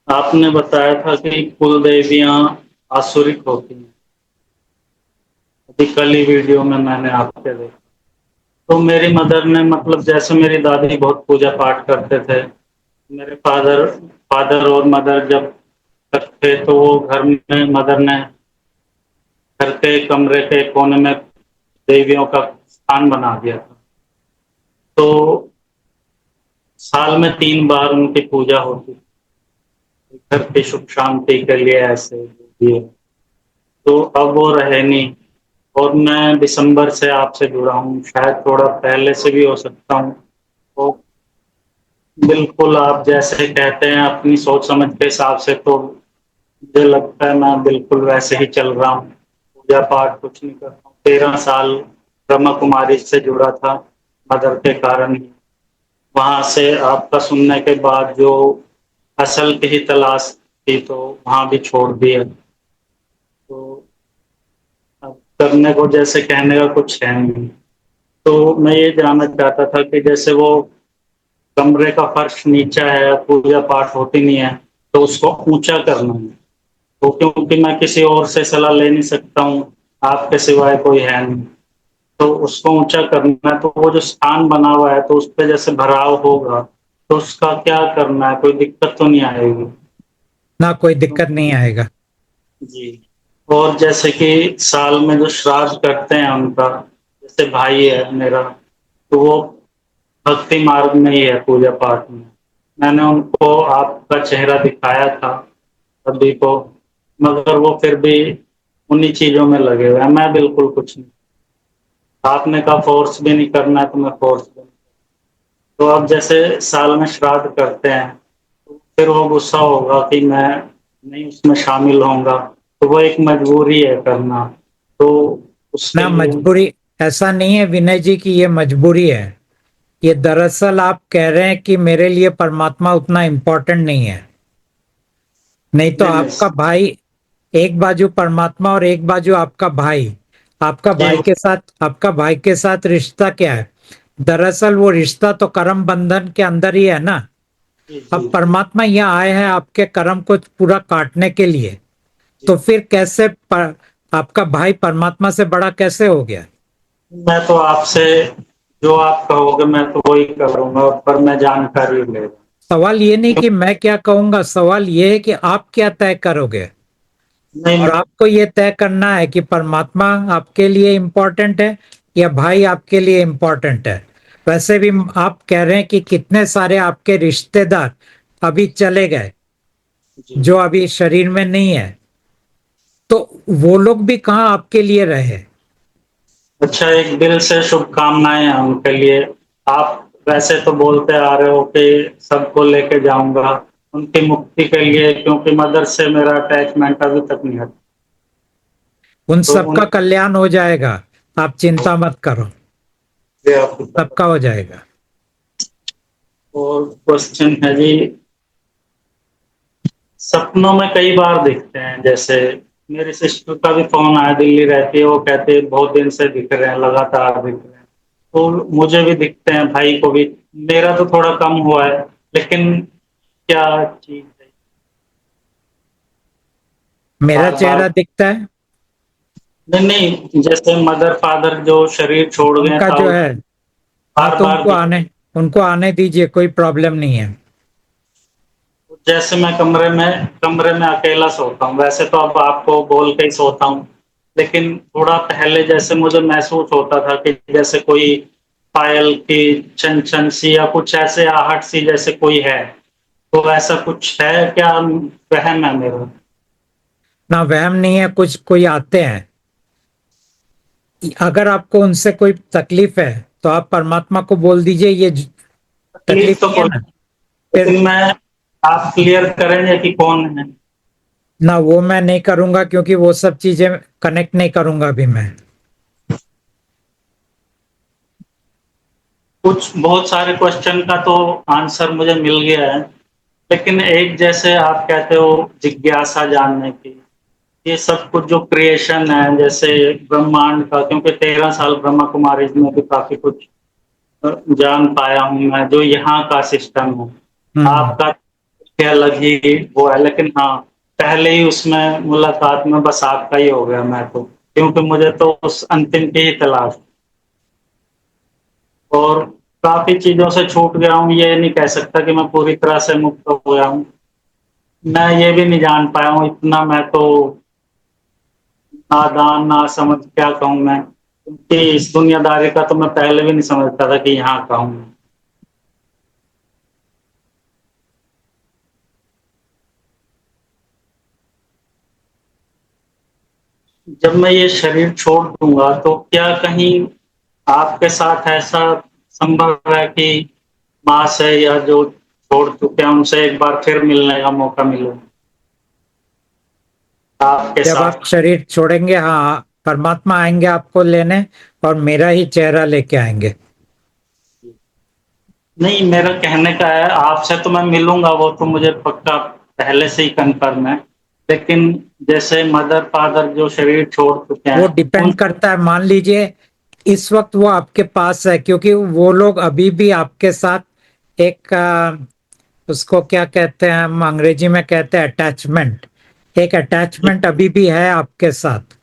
S5: आपने बताया था कि कुल देवियां आसुरिक होती हैं। अभी कल ही वीडियो में मैंने आपके देखा। तो मेरी मदर ने मतलब जैसे मेरी दादी बहुत पूजा पाठ करते थे, मेरे फादर फादर और मदर जब तक थे तो वो घर में मदर ने घर के कमरे के कोने में देवियों का स्थान बना दिया था। तो साल में 3 बार उनकी पूजा होती थी, घर की सुख शांति के लिए ऐसे ये। तो अब वो रहे नहीं और मैं दिसंबर से आपसे जुड़ा हूँ, शायद थोड़ा पहले से भी हो सकता हूँ। तो बिल्कुल आप जैसे कहते हैं अपनी सोच समझ के हिसाब से, तो मुझे लगता है मैं बिल्कुल वैसे ही चल रहा हूँ। पूजा पाठ कुछ नहीं करता हूँ। 13 साल ब्रह्म कुमारी से जुड़ा था मदर के कारण ही। वहां से आपका सुनने के बाद जो असल की ही तलाश थी तो वहां भी छोड़ दिया। तो अब करने को जैसे कहने का कुछ है नहीं। तो मैं ये जानना चाहता था कि जैसे वो कमरे का फर्श नीचा है, पूजा पाठ होती नहीं है, तो उसको ऊंचा करना है। तो क्योंकि मैं किसी और से सलाह ले नहीं सकता हूँ, आपके सिवाय कोई है नहीं, तो उसको ऊंचा करना है। तो वो जो स्थान बना हुआ है तो उस पे जैसे भराव होगा तो उसका क्या करना है, कोई दिक्कत तो नहीं आएगी?
S1: ना, कोई दिक्कत नहीं आएगा।
S5: जी। और जैसे कि साल में जो श्राद्ध करते हैं उनका, जैसे भाई है मेरा, तो वो भक्ति मार्ग में ही है पूजा पाठ में। मैंने उनको आपका चेहरा दिखाया था अभी को, मगर वो फिर भी उन्हीं चीजों में लगे हुए हैं। मैं बिल्कुल कुछ नहीं। आपने कहा फोर्स भी नहीं करना है तो मैं फोर्स भी नहीं। तो अब जैसे साल में श्राद्ध करते हैं तो फिर वो गुस्सा होगा कि मैं नहीं उसमें शामिल होऊंगा, तो वो एक मजबूरी है करना। तो उसके
S1: ना,
S5: लिए
S1: मजबूरी ऐसा नहीं है विनय जी की ये मजबूरी है। ये दरअसल आप कह रहे हैं कि मेरे लिए परमात्मा उतना इम्पोर्टेंट नहीं है। नहीं तो
S5: नहीं नहीं
S1: आपका भाई, एक बाजू परमात्मा और एक बाजू आपका भाई।
S5: जी
S1: आपका भाई के साथ रिश्ता क्या है? दरअसल वो रिश्ता तो कर्म बंधन के अंदर ही है ना।
S5: जी जी
S1: अब परमात्मा यहाँ आए हैं आपके कर्म को पूरा काटने के लिए।
S5: जी।
S1: तो फिर कैसे आपका भाई परमात्मा से बड़ा कैसे हो गया?
S5: मैं तो आपसे जो आप कहोगे मैं तो वही करूंगा, पर मैं जानकारी ले।
S1: सवाल ये नहीं कि मैं क्या कहूंगा, सवाल ये है कि आप क्या तय करोगे।
S5: नहीं
S1: और आपको ये तय करना है कि परमात्मा आपके लिए इम्पोर्टेंट है या भाई आपके लिए इम्पोर्टेंट है। वैसे भी आप कह रहे हैं कि कितने सारे आपके रिश्तेदार अभी चले गए,
S5: जी।
S1: जो अभी शरीर में नहीं है, तो वो लोग भी कहाँ आपके लिए रहे।
S5: अच्छा, एक दिल से शुभकामनाएं हैं उनके लिए। आप वैसे तो बोलते आ रहे हो कि सबको लेके जाऊंगा उनकी मुक्ति के लिए, क्योंकि मदर से मेरा अटैचमेंट अभी तक नहीं हटा।
S1: उन
S5: तो
S1: सबका कल्याण हो जाएगा, आप चिंता मत करो,
S5: उनसे आपको पता।
S1: सबका हो जाएगा।
S5: और क्वेश्चन है जी, सपनों में कई बार दिखते हैं। जैसे मेरी सिस्टर का भी फोन आया, दिल्ली रहती है, वो कहते हैं बहुत दिन से दिख रहे हैं, लगातार दिख रहे हैं। तो मुझे भी दिखते हैं, भाई को भी। मेरा तो थोड़ा कम हुआ है, लेकिन क्या चीज है,
S1: मेरा
S5: बार बार।
S1: चेहरा दिखता है।
S5: नहीं नहीं, जैसे मदर फादर जो शरीर छोड़ गए
S1: उनका जो
S5: ताऊ।
S1: है, हाँ
S5: बार
S1: तो
S5: बार
S1: उनको आने दीजिए, कोई प्रॉब्लम नहीं है।
S5: जैसे मैं कमरे में अकेला सोता हूँ, वैसे तो अब आपको बोल के ही सोता हूँ, लेकिन थोड़ा पहले जैसे मुझे महसूस होता था कि जैसे कोई पायल की छन छन सी या कुछ ऐसे आहट सी जैसे कोई है, तो ऐसा कुछ है क्या, वहम है मेरा?
S1: ना वहम नहीं है, कुछ कोई आते हैं। अगर आपको उनसे कोई तकलीफ है तो आप परमात्मा को बोल दीजिए ये तकलीफ
S5: तकलीफ तो
S1: नहीं है
S5: कोई,
S1: ना, फिर
S5: लेकिन मैं, आप क्लियर करेंगे कि कौन है?
S1: ना वो मैं नहीं करूंगा, क्योंकि वो सब चीजें कनेक्ट नहीं करूंगा अभी मैं।
S5: कुछ बहुत सारे क्वेश्चन का तो आंसर मुझे मिल गया है, लेकिन एक जैसे आप कहते हो जिज्ञासा जानने की, ये सब कुछ जो क्रिएशन है जैसे ब्रह्मांड का, क्योंकि 13 साल ब्रह्मा कुमारी में भी काफी कुछ जान पाया हूँ मैं, जो यहाँ का सिस्टम है।
S1: हम्म।
S5: आपका के अलग ही वो है, लेकिन हाँ, पहले ही उसमें मुलाकात में बस आपका ही हो गया मैं तो, क्योंकि मुझे तो उस अंतिम की ही तलाश, और काफी चीजों से छूट गया हूँ। ये नहीं कह सकता कि मैं पूरी तरह से मुक्त हो गया हूँ, मैं ये भी नहीं जान पाया हूँ इतना, मैं तो नादान ना समझ क्या कहूँ मैं, क्योंकि इस दुनियादारी का तो मैं पहले भी नहीं समझता था कि यहाँ का हूँ। जब मैं ये शरीर छोड़ दूंगा तो क्या कहीं आपके साथ ऐसा संभव है कि माँ से या जो छोड़ चुके हैं उनसे एक बार फिर मिलने का मौका मिले आपके
S1: जब
S5: साथ?
S1: आप शरीर छोड़ेंगे, हाँ परमात्मा आएंगे आपको लेने, और मेरा ही चेहरा लेके आएंगे।
S5: नहीं, मेरा कहने का है, आपसे तो मैं मिलूंगा, वो तो मुझे पक्का पहले से ही कन्फर्म है, लेकिन जैसे मदर फादर जो शरीर छोड़ चुके
S1: वो
S5: हैं उन,
S1: डिपेंड करता है, मान लीजिए इस वक्त वो आपके पास है, क्योंकि वो लोग अभी भी आपके साथ एक उसको क्या कहते हैं, हम अंग्रेजी में कहते हैं अटैचमेंट, एक अटैचमेंट अभी भी है आपके साथ।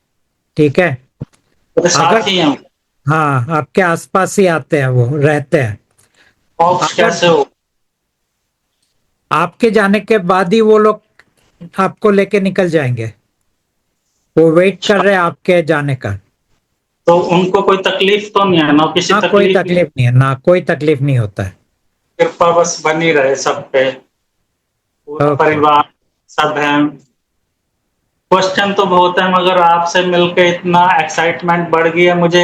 S1: ठीक है।
S5: मेरे
S1: अगर
S5: साथ ही हैं।
S1: हाँ आपके आसपास ही आते हैं, वो रहते हैं।
S5: ऑफ
S1: अगर
S5: कैसे हो?
S1: आपके जाने के बाद ही वो लोग आपको लेके निकल जाएंगे, वो वेट कर रहे हैं आपके जाने का।
S5: तो उनको कोई तकलीफ तो नहीं है ना, किसी
S1: हाँ कोई
S5: तकलीफ की
S1: तकलीफ नहीं है ना, कोई तकलीफ नहीं होता है।
S5: कृपा बस बनी रहे सब पे, पूरा
S1: ओके।
S5: परिवार सब है। क्वेश्चन तो बहुत है, मगर आपसे मिलके इतना एक्साइटमेंट बढ़ गई है मुझे।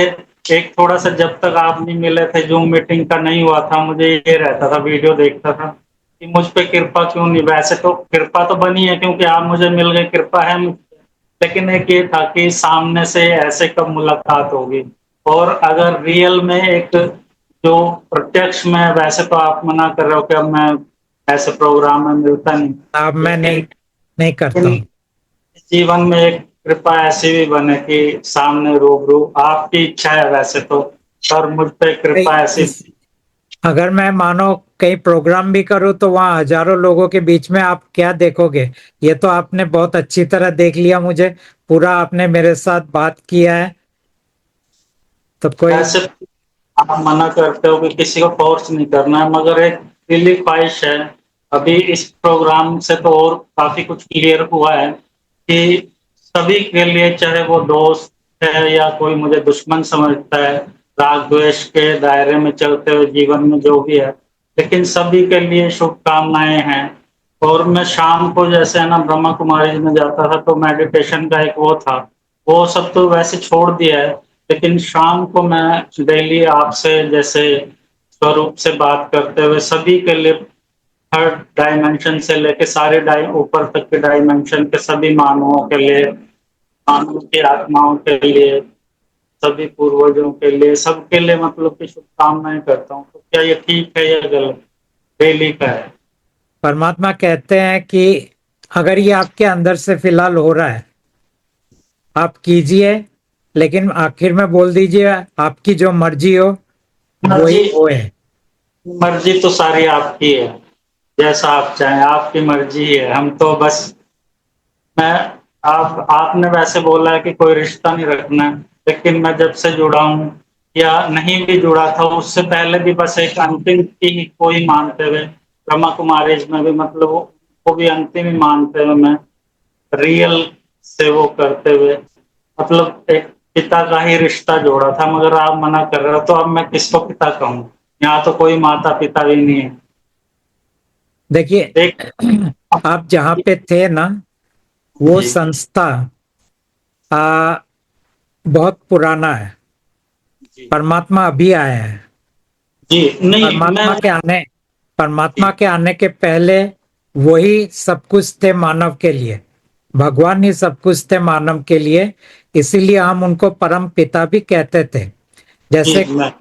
S5: एक थोड़ा सा, जब तक आप नहीं मिले थे, जूम मीटिंग का नहीं हुआ था, मुझे ये रहता था, वीडियो देखता था कि मुझ पे कृपा क्यों नहीं, वैसे तो कृपा तो बनी है क्योंकि आप मुझे मिल गए, कृपा है मुझ पे, लेकिन एक ये था कि सामने से ऐसे कब मुलाकात होगी, और अगर रियल में एक जो प्रत्यक्ष में, वैसे तो आप मना कर रहे हो कि अब मैं ऐसे प्रोग्राम में मिलता नहीं,
S1: अब मैं नहीं
S5: लेकिन
S1: नहीं करता हूँ।
S5: जीवन में एक कृपा ऐसी भी बने कि सामने रूबरू, आपकी इच्छा है वैसे तो, पर मुझ पे कृपा ऐसी।
S1: इस अगर मैं मानो कहीं प्रोग्राम भी करूँ तो वहां हजारों लोगों के बीच में आप क्या देखोगे? ये तो आपने बहुत अच्छी तरह देख लिया मुझे, पूरा आपने मेरे साथ बात किया है, तो कोई।
S5: वैसे आप मना करते हो कि किसी को फोर्स नहीं करना है, मगर एक दिली ख्वाहिश है। अभी इस प्रोग्राम से तो और काफी कुछ क्लियर हुआ है कि सभी के लिए, चाहे वो दोस्त है या कोई मुझे दुश्मन समझता है, राग द्वेष के दायरे में चलते हुए जीवन में जो भी है, लेकिन सभी के लिए शुभकामनाएं हैं। और मैं शाम को जैसे है ना ब्रह्मा कुमारी में जाता था, तो मेडिटेशन का एक वो था, वो सब तो वैसे छोड़ दिया है, लेकिन शाम को मैं डेली आपसे जैसे स्वरूप से बात करते हुए सभी के लिए, हर डायमेंशन से लेके सारे ऊपर तक के डायमेंशन के सभी मानवों के लिए, मानव की आत्माओं के लिए, सभी पूर्वजों के लिए, सबके लिए मतलब कि शुभकामनाएं करता हूँ। तो क्या ये ठीक है या गलत? डेली का है।
S1: परमात्मा कहते हैं कि अगर ये आपके अंदर से फिलहाल हो रहा है, आप कीजिए, लेकिन आखिर में बोल दीजिए आपकी जो मर्जी हो वही
S5: मर्जी,
S1: होए।
S5: मर्जी तो सारी आपकी है, जैसा आप चाहें, आपकी मर्जी है, हम तो बस, मैं, आपने वैसे बोला है कि कोई रिश्ता नहीं रखना है, लेकिन मैं जब से जुड़ा हूँ या नहीं भी जुड़ा था, उससे पहले भी बस एक अंतिम की ही कोई मानते हुए ब्रह्मा कुमारीज में भी मतलब वो भी अंतिम ही मानते हुए मैं रियल से वो करते हुए मतलब एक पिता का ही रिश्ता जोड़ा था, मगर आप मना कर रहे हो तो अब मैं किसको पिता कहूँ? यहाँ तो कोई माता पिता भी नहीं है।
S1: देखिए,
S5: देख
S1: आप जहाँ पे थे ना, वो
S5: जी
S1: संस्था आ, बहुत पुराना है।
S5: जी
S1: परमात्मा अभी आए हैं।
S5: जी नहीं मैं
S1: परमात्मा के आने परमात्मा के आने के पहले वही सब कुछ थे मानव के लिए। भगवान ही सब कुछ थे मानव के लिए। इसीलिए हम उनको परम पिता भी कहते थे।
S5: जी
S1: जैसे
S5: मैं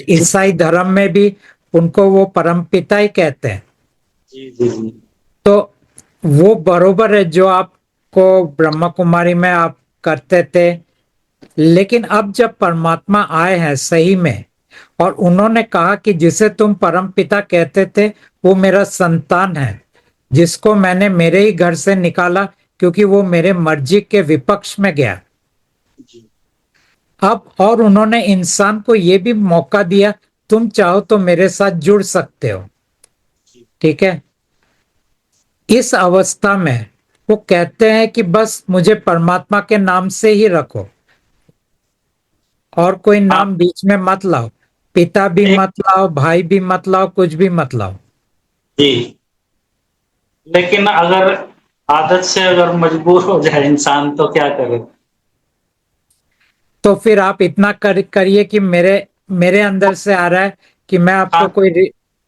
S1: ईसाई धर्म में भी उनको वो परम पिता ही कहते हैं।
S5: जी जी जी
S1: तो वो बरोबर है जो आपको ब्रह्मा कुमारी में आप करते थे। लेकिन अब जब परमात्मा आए हैं सही में, और उन्होंने कहा कि जिसे तुम परम पिता कहते थे वो मेरा संतान है, जिसको मैंने मेरे ही घर से निकाला क्योंकि वो मेरे मर्जी के विपक्ष में गया।
S5: जी
S1: अब और उन्होंने इंसान को ये भी मौका दिया, तुम चाहो तो मेरे साथ जुड़ सकते हो। ठीक है। इस अवस्था में वो कहते हैं कि बस मुझे परमात्मा के नाम से ही रखो, और कोई
S5: हाँ
S1: नाम बीच में मत लाओ। पिता भी
S5: एक
S1: मत लाओ, भाई भी मत लाओ, कुछ भी मत लाओ।
S5: जी लेकिन अगर आदत से अगर मजबूर हो जाए इंसान तो क्या करे?
S1: तो फिर आप इतना करिए कि मेरे मेरे अंदर से आ रहा है कि मैं आपको
S5: हाँ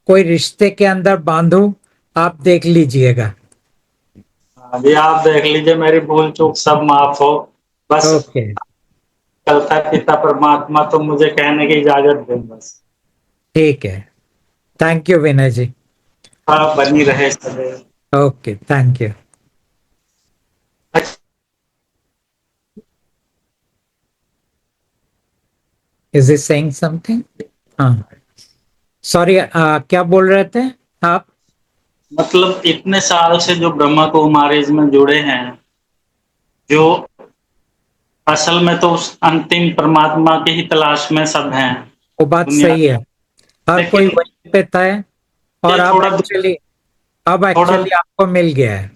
S1: कोई रिश्ते के अंदर बांधूं, आप देख लीजिएगा।
S5: हाँ जी, आप देख लीजिए, मेरी भूल चूक सब माफ हो। बस
S1: ओके।
S5: चलता है पिता परमात्मा, तो मुझे कहने की इजाजत दें बस।
S1: ठीक है। थैंक यू विनय जी।
S5: हाँ, बनी रहे सदैव।
S1: Okay, thank you.
S5: अच्छा,
S1: इज इट सेइंग समथिंग? हाँ, सॉरी, क्या बोल रहे थे आप?
S5: मतलब इतने साल से जो ब्रह्मा कुमारीज में जुड़े हैं, जो असल में तो उस अंतिम परमात्मा की ही तलाश में सब हैं
S1: वो बात
S5: दुनिया।
S1: सही है। हर कोई
S5: लेकिन
S1: वहीं पे था है, और
S5: ये
S1: अब
S5: थोड़ा
S1: एक्चुअली आपको मिल गया है।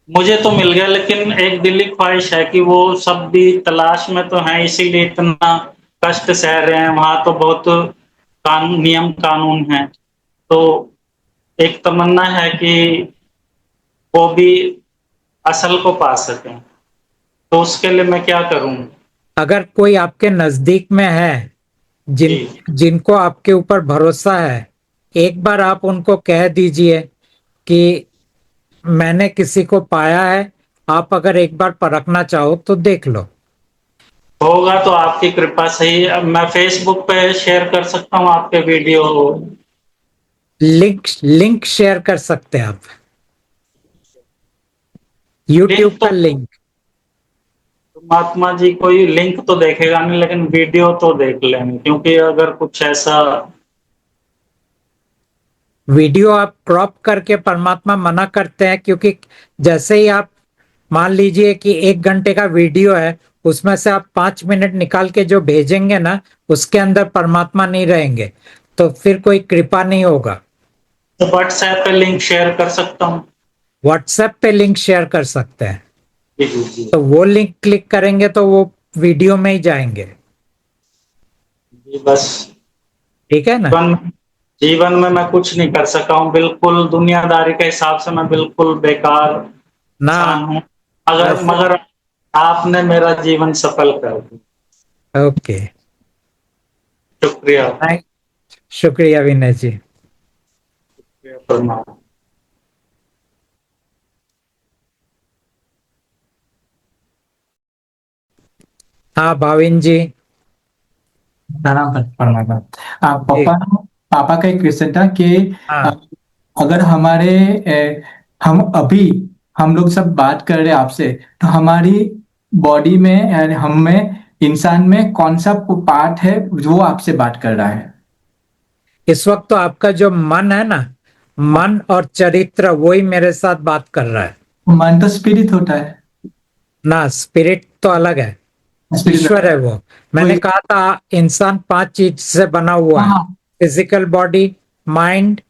S5: मुझे तो मिल गया, लेकिन एक दिली ख्वाहिश है कि वो सब भी तलाश में तो हैं, इसीलिए इतना कष्ट सह रहे हैं। वहां तो बहुत नियम कानून है। तो एक तमन्ना है कि वो भी असल को पा सकें। तो उसके लिए मैं क्या करूं?
S1: अगर कोई आपके नजदीक में है,
S5: जी
S1: जिनको आपके ऊपर भरोसा है, एक बार आप उनको कह दीजिए कि मैंने किसी को पाया है, आप अगर एक बार परखना चाहो तो देख लो।
S5: होगा तो आपकी कृपा से ही। अब मैं फेसबुक पे शेयर कर सकता हूँ आपके वीडियो।
S1: लिंक लिंक शेयर कर सकते हैं आप, यूट्यूब
S5: लिंक
S1: का
S5: तो
S1: लिंक।
S5: महात्मा जी कोई लिंक तो देखेगा नहीं, लेकिन वीडियो तो देख लेंगे, क्योंकि अगर कुछ ऐसा।
S1: वीडियो आप क्रॉप करके परमात्मा मना करते हैं, क्योंकि जैसे ही आप मान लीजिए कि 1 घंटे का वीडियो है, उसमें से आप 5 मिनट निकाल के जो भेजेंगे ना, उसके अंदर परमात्मा नहीं रहेंगे, तो फिर कोई कृपा नहीं होगा।
S5: तो व्हाट्सएप पे लिंक शेयर कर सकता हूँ।
S1: व्हाट्सएप पे लिंक शेयर कर सकते हैं,
S5: जी जी जी
S1: तो वो लिंक क्लिक करेंगे तो वो वीडियो में ही जाएंगे।
S5: जी बस
S1: ठीक है ना?
S5: जीवन जीवन में मैं कुछ नहीं कर सका हूँ, बिल्कुल दुनियादारी के हिसाब से मैं बिल्कुल बेकार
S1: ना,
S5: इंसान हूँ। अगर
S1: वैसे।
S5: मगर आपने मेरा जीवन सफल कर दिया।
S1: ओके।
S5: शुक्रिया।
S1: शुक्रिया विनय जी।
S5: शुक्रिया परमात्मा।
S1: हाँ, भाविन जी।
S6: प्रणाम परमात्मा।
S1: जी।
S6: पापा का एक क्वेश्चन था कि अ,
S1: हाँ,
S6: अगर हम अभी हम लोग सब बात कर रहे हैं आपसे, तो हमारी बॉडी में यानी हम में इंसान में कौन सा पार्ट है वो आपसे बात कर रहा है?
S1: इस वक्त तो आपका जो मन है ना, मन और चरित्र वही मेरे साथ बात कर रहा है
S6: मन तो स्पिरिट होता है।
S1: ना। स्पिरिट तो अलग है। ईश्वर है वो। मैंने कहा था इंसान 5 चीज से बना हुआ है,
S6: हाँ
S1: physical body, mind,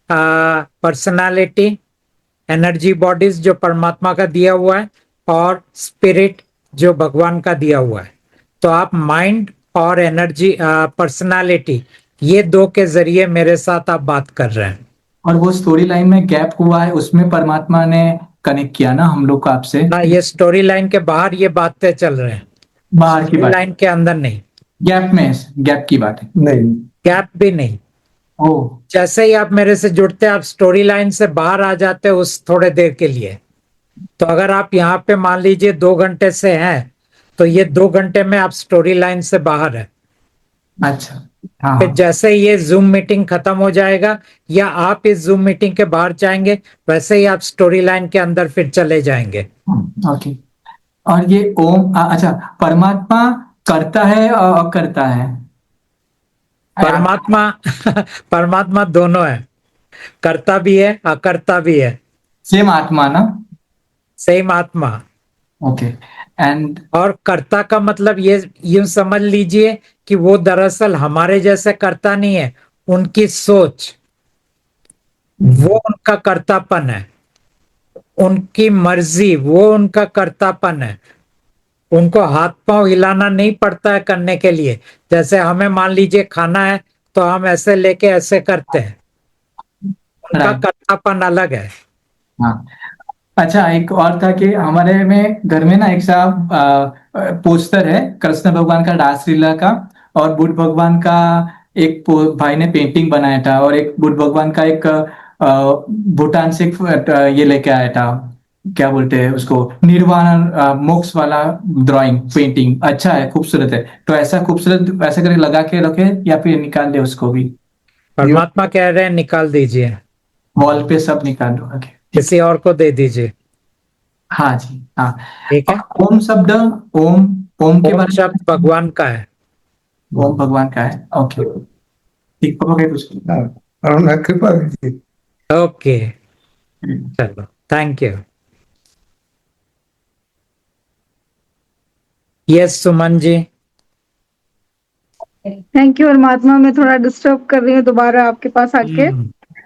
S1: personality, energy bodies जो परमात्मा का दिया हुआ है, और स्पिरिट जो भगवान का दिया हुआ है। तो आप माइंड और एनर्जी, पर्सनालिटी, ये दो के जरिए मेरे साथ आप बात कर रहे हैं।
S6: और वो स्टोरी लाइन में गैप हुआ है, उसमें परमात्मा ने कनेक्ट किया ना हम लोग को आपसे।
S1: ना, ये स्टोरी लाइन के बाहर ये बातें चल रहे हैं,
S6: बाहर की
S1: स्टोरी
S6: बात,
S1: लाइन के अंदर नहीं,
S6: गैप में, गैप की बात है। नहीं,
S1: गैप भी नहीं।
S6: ओह
S1: जैसे ही आप मेरे से जुड़ते हैं, आप स्टोरी लाइन से बाहर आ जाते हैं उस थोड़े देर के लिए। तो अगर आप यहाँ पे मान लीजिए 2 घंटे से हैं, तो ये 2 घंटे में आप स्टोरी लाइन से बाहर है।
S6: अच्छा, हाँ
S1: फिर जैसे ही ये जूम मीटिंग खत्म हो जाएगा या आप इस जूम मीटिंग के बाहर जाएंगे, वैसे ही आप स्टोरी लाइन के अंदर फिर चले जाएंगे।
S6: ओके। और ये ओम, अच्छा, परमात्मा करता है और करता है?
S1: परमात्मा परमात्मा दोनों है, करता भी है, अकर्ता भी है,
S6: सेम आत्मा ना?
S1: सेम आत्मा।
S6: ओके। एंड
S1: और कर्ता का मतलब ये यूं समझ लीजिए कि वो दरअसल हमारे जैसे कर्ता नहीं है, उनकी सोच, वो उनका कर्तापन है, उनकी मर्जी, वो उनका कर्तापन है। उनको हाथ पांव हिलाना नहीं पड़ता है करने के लिए। जैसे हमें मान लीजिए खाना है तो हम ऐसे लेके ऐसे करते हैं, उनका
S6: राइट,
S1: कर्तापन अलग है।
S6: हाँ। अच्छा, एक और था कि हमारे में घर में ना एक साहब पोस्टर है कृष्ण भगवान का रासलीला का, और बुद्ध भगवान का एक भाई ने पेंटिंग बनाया था, और एक बुद्ध भगवान का एक भूटान से ये लेके आया था, क्या बोलते हैं उसको, निर्वाण मोक्ष वाला ड्राइंग पेंटिंग। अच्छा है, खूबसूरत है। तो ऐसा खूबसूरत ऐसा करके लगा के रखे या फिर निकाल दे उसको भी?
S1: परमात्मा कह रहे हैं निकाल दीजिए,
S6: वॉल पे सब निकाल दो, ओके।
S1: किसी और को दे दीजिए।
S6: हाँ जी, हाँ।
S1: ठीक है।
S6: और ओम शब्द, ओम, ओम के
S1: ओम
S6: बारे
S1: शब्द
S6: में,
S1: भगवान का है।
S6: ओम भगवान का है, ओके। ठीक पकड़े कुछ?
S7: करुणा कृपा कीजिए।
S1: ओके, चलो, thank you. Yes Suman ji.
S8: Thank you परमात्मा। मैं थोड़ा डिस्टर्ब कर रही हूँ दोबारा आपके पास आके।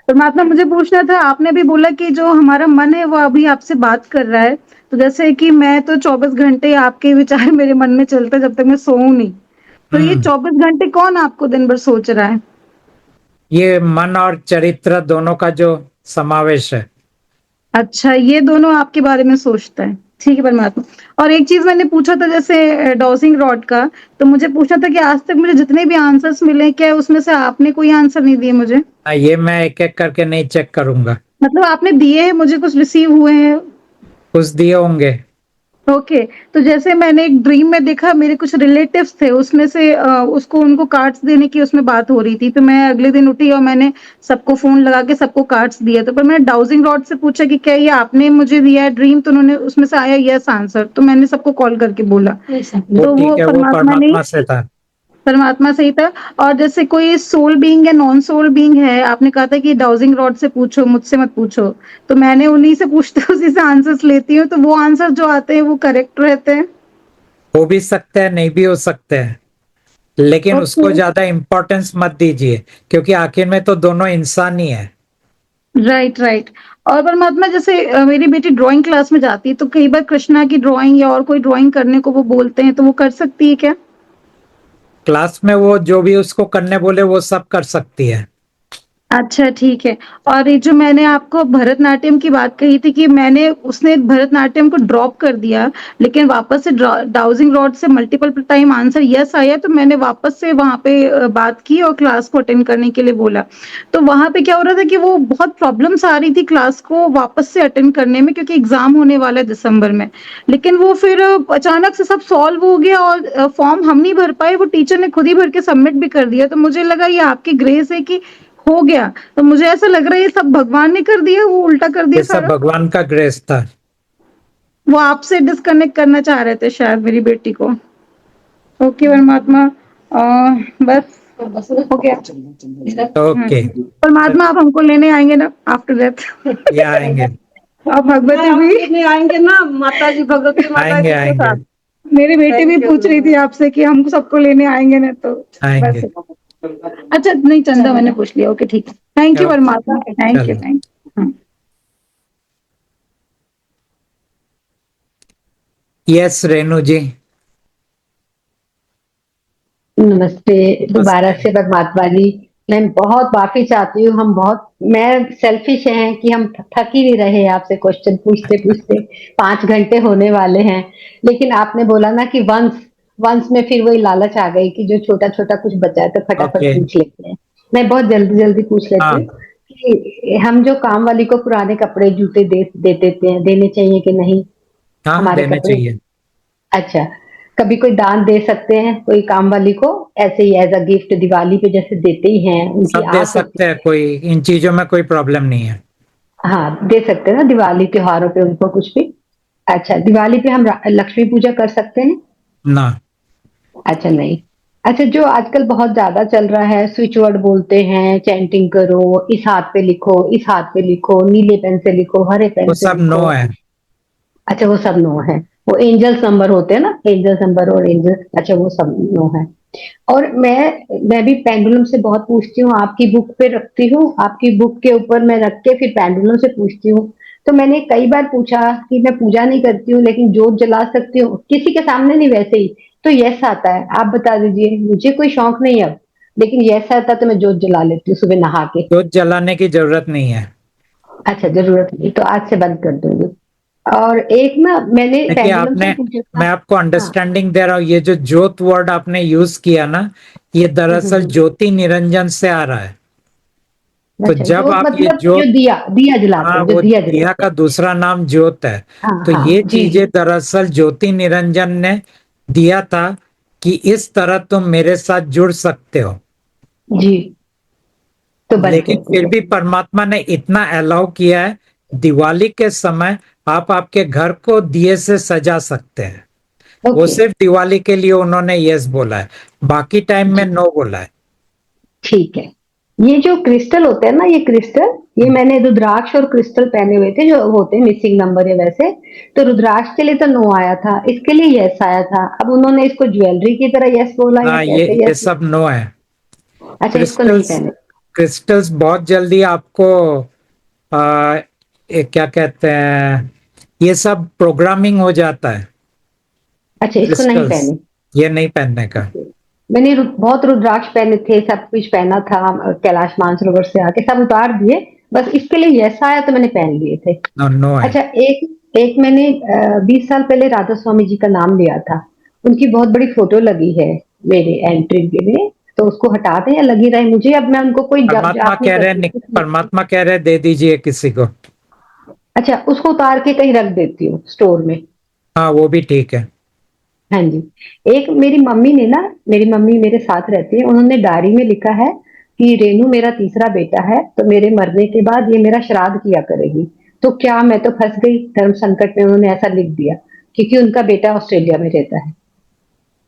S8: परमात्मा, मुझे पूछना था, आपने भी बोला कि जो हमारा मन है वो अभी आपसे बात कर रहा है। तो जैसे कि मैं तो 24 घंटे आपके विचार मेरे मन में चलते जब तक मैं सोऊं नहीं। तो ये 24 घंटे कौन आपको दिन भर सोच रहा है?
S1: ये मन और चरित्र दोनों का जो समावेश है।
S8: अच्छा, ये दोनों आपके बारे में सोचता है। ठीक है परमात्मा। और एक चीज मैंने पूछा था जैसे डॉजिंग रॉड का, तो मुझे पूछना था कि आज तक मुझे जितने भी आंसर्स मिले, क्या उसमें से आपने कोई आंसर नहीं दिए मुझे?
S1: ये मैं एक एक करके नहीं चेक करूंगा।
S8: मतलब आपने दिए हैं, मुझे कुछ रिसीव हुए हैं?
S1: कुछ दिए होंगे।
S8: ओके। तो जैसे मैंने एक ड्रीम में देखा, मेरे कुछ रिलेटिव्स थे, उसमें से उसको उनको कार्ड्स देने की उसमें बात हो रही थी। तो मैं अगले दिन उठी और मैंने सबको फोन लगा के सबको कार्ड्स दिए। तो पर मैंने डाउजिंग रॉड से पूछा कि क्या ये आपने मुझे दिया है ड्रीम, तो उन्होंने उसमें से आया यस आंसर। तो मैंने सबको कॉल करके बोला, तो वो
S1: ठीक है, वो
S8: परमात्मा नहीं,
S1: परमात्मा से था।
S8: परमात्मा सही था। और जैसे कोई सोल बीइंग या नॉन सोल बीइंग है, आपने कहा था कि डाउजिंग रॉड से पूछो, मुझसे मत पूछो। तो मैंने उन्हीं से पूछते उसी से आंसर्स लेती हूँ। तो वो आंसर जो आते हैं वो करेक्ट रहते हैं?
S1: हो भी सकते हैं, नहीं भी हो सकते हैं, लेकिन उसको
S8: ओके,
S1: ज्यादा इम्पोर्टेंस मत दीजिए, क्योंकि आखिर में तो दोनों इंसान ही है।
S8: Right right. और परमात्मा, जैसे मेरी बेटी ड्राइंग क्लास में जाती है, तो कई बार कृष्णा की ड्राइंग या और कोई ड्राइंग करने को वो बोलते हैं, तो वो कर सकती है क्या?
S1: क्लास में वो जो भी उसको करने बोले वो सब कर सकती है।
S8: अच्छा, ठीक है। और ये जो मैंने आपको भरतनाट्यम की बात कही थी कि मैंने उसने भरतनाट्यम को ड्रॉप कर दिया, लेकिन वापस से डाउजिंग रॉड से मल्टीपल टाइम आंसर यस आया, तो मैंने वापस से वहाँ पे बात की और क्लास को अटेंड करने के लिए बोला। तो वहाँ पे क्या हो रहा था कि वो बहुत प्रॉब्लम्स आ रही थी क्लास को वापस से अटेंड करने में, क्योंकि एग्जाम होने वाला है दिसंबर में। लेकिन वो फिर अचानक से सब सॉल्व हो गया और फॉर्म हम नहीं भर पाए, वो टीचर ने खुद ही भर के सबमिट भी कर दिया। तो मुझे लगा ये आपकी ग्रेस है कि हो गया। तो मुझे ऐसा लग रहा है ये सब भगवान ने कर दिया, वो उल्टा कर दिया
S1: ये सब
S8: सारा।
S1: भगवान का ग्रेस था।
S8: वो आपसे डिस्कनेक्ट करना चाह रहे थे शायद मेरी बेटी को। ओके परमात्मा, बस हो गया।
S1: ओके,
S8: परमात्मा, आप हमको लेने आएंगे ना आफ्टर डेथ?
S1: ये आएंगे,
S8: आप भगवती भी
S9: नहीं आएंगे ना, माता जी, भगवती माता
S1: आएंगे
S9: जी के
S1: आएंगे।
S9: साथ।
S8: मेरी बेटी भी पूछ रही थी आपसे कि हम सबको लेने आएंगे ना, तो
S1: आएंगे।
S8: बस। अच्छा नहीं, चंदा मैंने पूछ लिया। ओके ठीक है, थैंक यू परमात्मा, थैंक यू
S1: चलो।
S8: Thank you.
S1: यस रेणु जी।
S9: नमस्ते दोबारा
S1: नमस्ते।
S9: से परमात्मा जी। मैं बहुत माफी चाहती हूँ, हम बहुत, मैं सेल्फिश हैं कि हम थक ही नहीं रहे आपसे क्वेश्चन पूछते पूछते। 5 घंटे होने वाले हैं, लेकिन आपने बोला ना कि वंस वंस में फिर वही लालच आ गई कि जो छोटा छोटा कुछ बचा है तो फटाफट
S1: ओके।
S9: पूछ लेते हैं। मैं बहुत जल्दी जल्दी पूछ लेती
S1: हाँ
S9: हूँ कि हम जो काम वाली को पुराने कपड़े जूते दे देते हैं, देने चाहिए कि नहीं
S1: हाँ,
S9: हमारे
S1: देने
S9: कपड़े?
S1: चाहिए।
S9: अच्छा, कभी कोई दान दे सकते हैं कोई काम वाली को, ऐसे ही एज अ गिफ्ट दिवाली पे जैसे देते ही हैं, उनकी
S1: सब दे
S9: आस होती
S1: सकते हैं, कोई इन चीजों में कोई प्रॉब्लम नहीं है।
S9: है। हाँ दे सकते हैं ना, दिवाली त्योहारों पे उनको कुछ भी। अच्छा, दिवाली पे हम लक्ष्मी पूजा कर सकते हैं?
S1: ना।
S9: अच्छा नहीं। अच्छा, जो आजकल बहुत ज्यादा चल रहा है, स्विच वर्ड बोलते हैं, चैंटिंग करो, इस हाथ पे लिखो, इस हाथ पे लिखो, नीले पेन से लिखो, हरे पेन
S1: वो
S9: से
S1: सब नो
S9: लिखो।
S1: है।
S9: अच्छा वो सब नो है। वो एंजल्स नंबर होते हैं ना, एंजल्स नंबर और एंजल, अच्छा वो सब नो है। और मैं भी पेंडुलम से बहुत पूछती हूँ, आपकी बुक पे रखती हूँ, आपकी बुक के ऊपर मैं रख के फिर पेंडुलम से पूछती हूँ। तो मैंने कई बार पूछा कि मैं पूजा नहीं करती हूँ लेकिन जोत जला सकती हूँ, किसी के सामने नहीं वैसे ही, तो यस आता है। आप बता दीजिए, मुझे कोई शौक नहीं है अब, लेकिन यस आता है तो मैं जोत जला लेती हूँ सुबह नहा के।
S1: जोत जलाने की जरूरत नहीं है।
S9: अच्छा जरूरत नहीं, तो आज से बंद कर दूंगी। और एक ना मैंने
S1: देखिए,
S9: पेंडुलम से
S1: आपने,
S9: पूछा था।
S1: मैं आपको
S9: हाँ।
S1: अंडरस्टैंडिंग दे रहा हूँ, ये जो ज्योत वर्ड आपने यूज किया ना, ये दरअसल
S9: हम्म।
S1: ज्योति निरंजन से आ रहा है। तो
S9: अच्छा,
S1: जब
S9: जोत
S1: आप ये
S9: मतलब जो
S1: ज्योत,
S9: दिया दिया जलाते
S1: हाँ,
S9: हैं, जो
S1: वो
S9: दिया
S1: दिया
S9: जलाते
S1: का
S9: हैं।
S1: दूसरा नाम ज्योत है।
S9: हाँ
S1: तो
S9: हाँ
S1: ये
S9: जी
S1: चीजें
S9: जी
S1: दरअसल ज्योति निरंजन ने दिया था कि इस तरह तुम मेरे साथ जुड़ सकते हो।
S9: जी, तो बंद
S1: लेकिन
S9: करती
S1: फिर
S9: हूँ।
S1: भी परमात्मा ने इतना अलाउ किया है, दिवाली के समय आप आपके घर को दिए से सजा सकते हैं। वो
S9: ओके।
S1: सिर्फ दिवाली के लिए उन्होंने यस बोला है, बाकी टाइम में
S9: जी
S1: नो बोला है।
S9: ठीक है। ये जो क्रिस्टल होते हैं ना, ये क्रिस्टल, ये मैंने रुद्राक्ष और क्रिस्टल पहने हुए थे जो होते हैं मिसिंग नंबर है वैसे। तो रुद्राक्ष के लिए तो नो आया था, इसके लिए यस आया था। अब उन्होंने इसको ज्वेलरी की तरह यस बोला या
S1: ना,
S9: कैसे
S1: ये
S9: यस?
S1: सब नो है।
S9: अच्छा, इसको नहीं
S1: क्रिस्टल्स,
S9: पहने।
S1: क्रिस्टल्स बहुत जल्दी आपको आ, क्या कहते हैं, ये सब प्रोग्रामिंग हो जाता है।
S9: अच्छा, इसको नहीं
S1: क्रिस्टल्स,
S9: पहने।
S1: ये नहीं पहनने का।
S9: मैंने बहुत रुद्राक्ष पहने थे, सब कुछ पहना था, कैलाश मानसरोवर से आके सब उतार दिए, बस इसके लिए यस आया तो मैंने पहन लिए थे।
S1: नो, नो है।
S9: अच्छा, एक एक मैंने 20 साल पहले राधा स्वामी जी का नाम लिया था, उनकी बहुत बड़ी फोटो लगी है मेरे एंट्री के लिए, तो उसको हटा दें या लगी रहे मुझे? अब मैं उनको कोई
S1: परमात्मा
S9: जाप नहीं
S1: कह रहे
S9: करती
S1: हैं,
S9: कुछ नहीं।
S1: परमात्मा कह रहे हैं दे दीजिए किसी को।
S9: अच्छा, उसको उतार के कहीं रख देती हूँ स्टोर में।
S1: हाँ, वो भी ठीक है।
S9: हाँ जी। एक मेरी मम्मी ने ना, मेरी मम्मी मेरे साथ रहती है, उन्होंने डायरी में लिखा है कि रेनू मेरा तीसरा बेटा है, तो मेरे मरने के बाद ये मेरा श्राद्ध किया करेगी। तो क्या मैं तो फंस गई धर्म संकट में, उन्होंने ऐसा लिख दिया, क्योंकि उनका बेटा ऑस्ट्रेलिया में रहता है।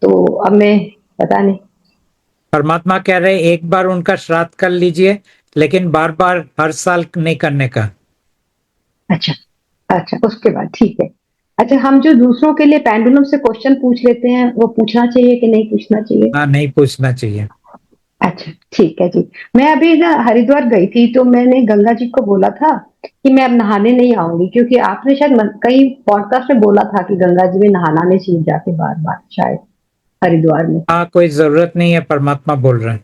S9: तो अब मैं, पता नहीं।
S1: परमात्मा कह रहे हैं एक बार उनका श्राद्ध कर लीजिए, लेकिन बार बार हर साल नहीं करने का।
S9: अच्छा। अच्छा, उसके बाद ठीक है। अच्छा, हम जो दूसरों के लिए पेंडुलम से क्वेश्चन पूछ लेते हैं, वो पूछना चाहिए कि नहीं पूछना चाहिए?
S1: हाँ, नहीं पूछना चाहिए।
S9: अच्छा ठीक है जी। मैं अभी ना हरिद्वार गई थी, तो मैंने गंगा जी को बोला था कि मैं अब नहाने नहीं आऊंगी, क्योंकि आपने शायद कई पॉडकास्ट में बोला था कि गंगा जी में नहाना नहीं चाहिए जाके बार बार, शायद हरिद्वार में।
S1: हाँ, कोई जरूरत नहीं है, परमात्मा बोल रहे हैं।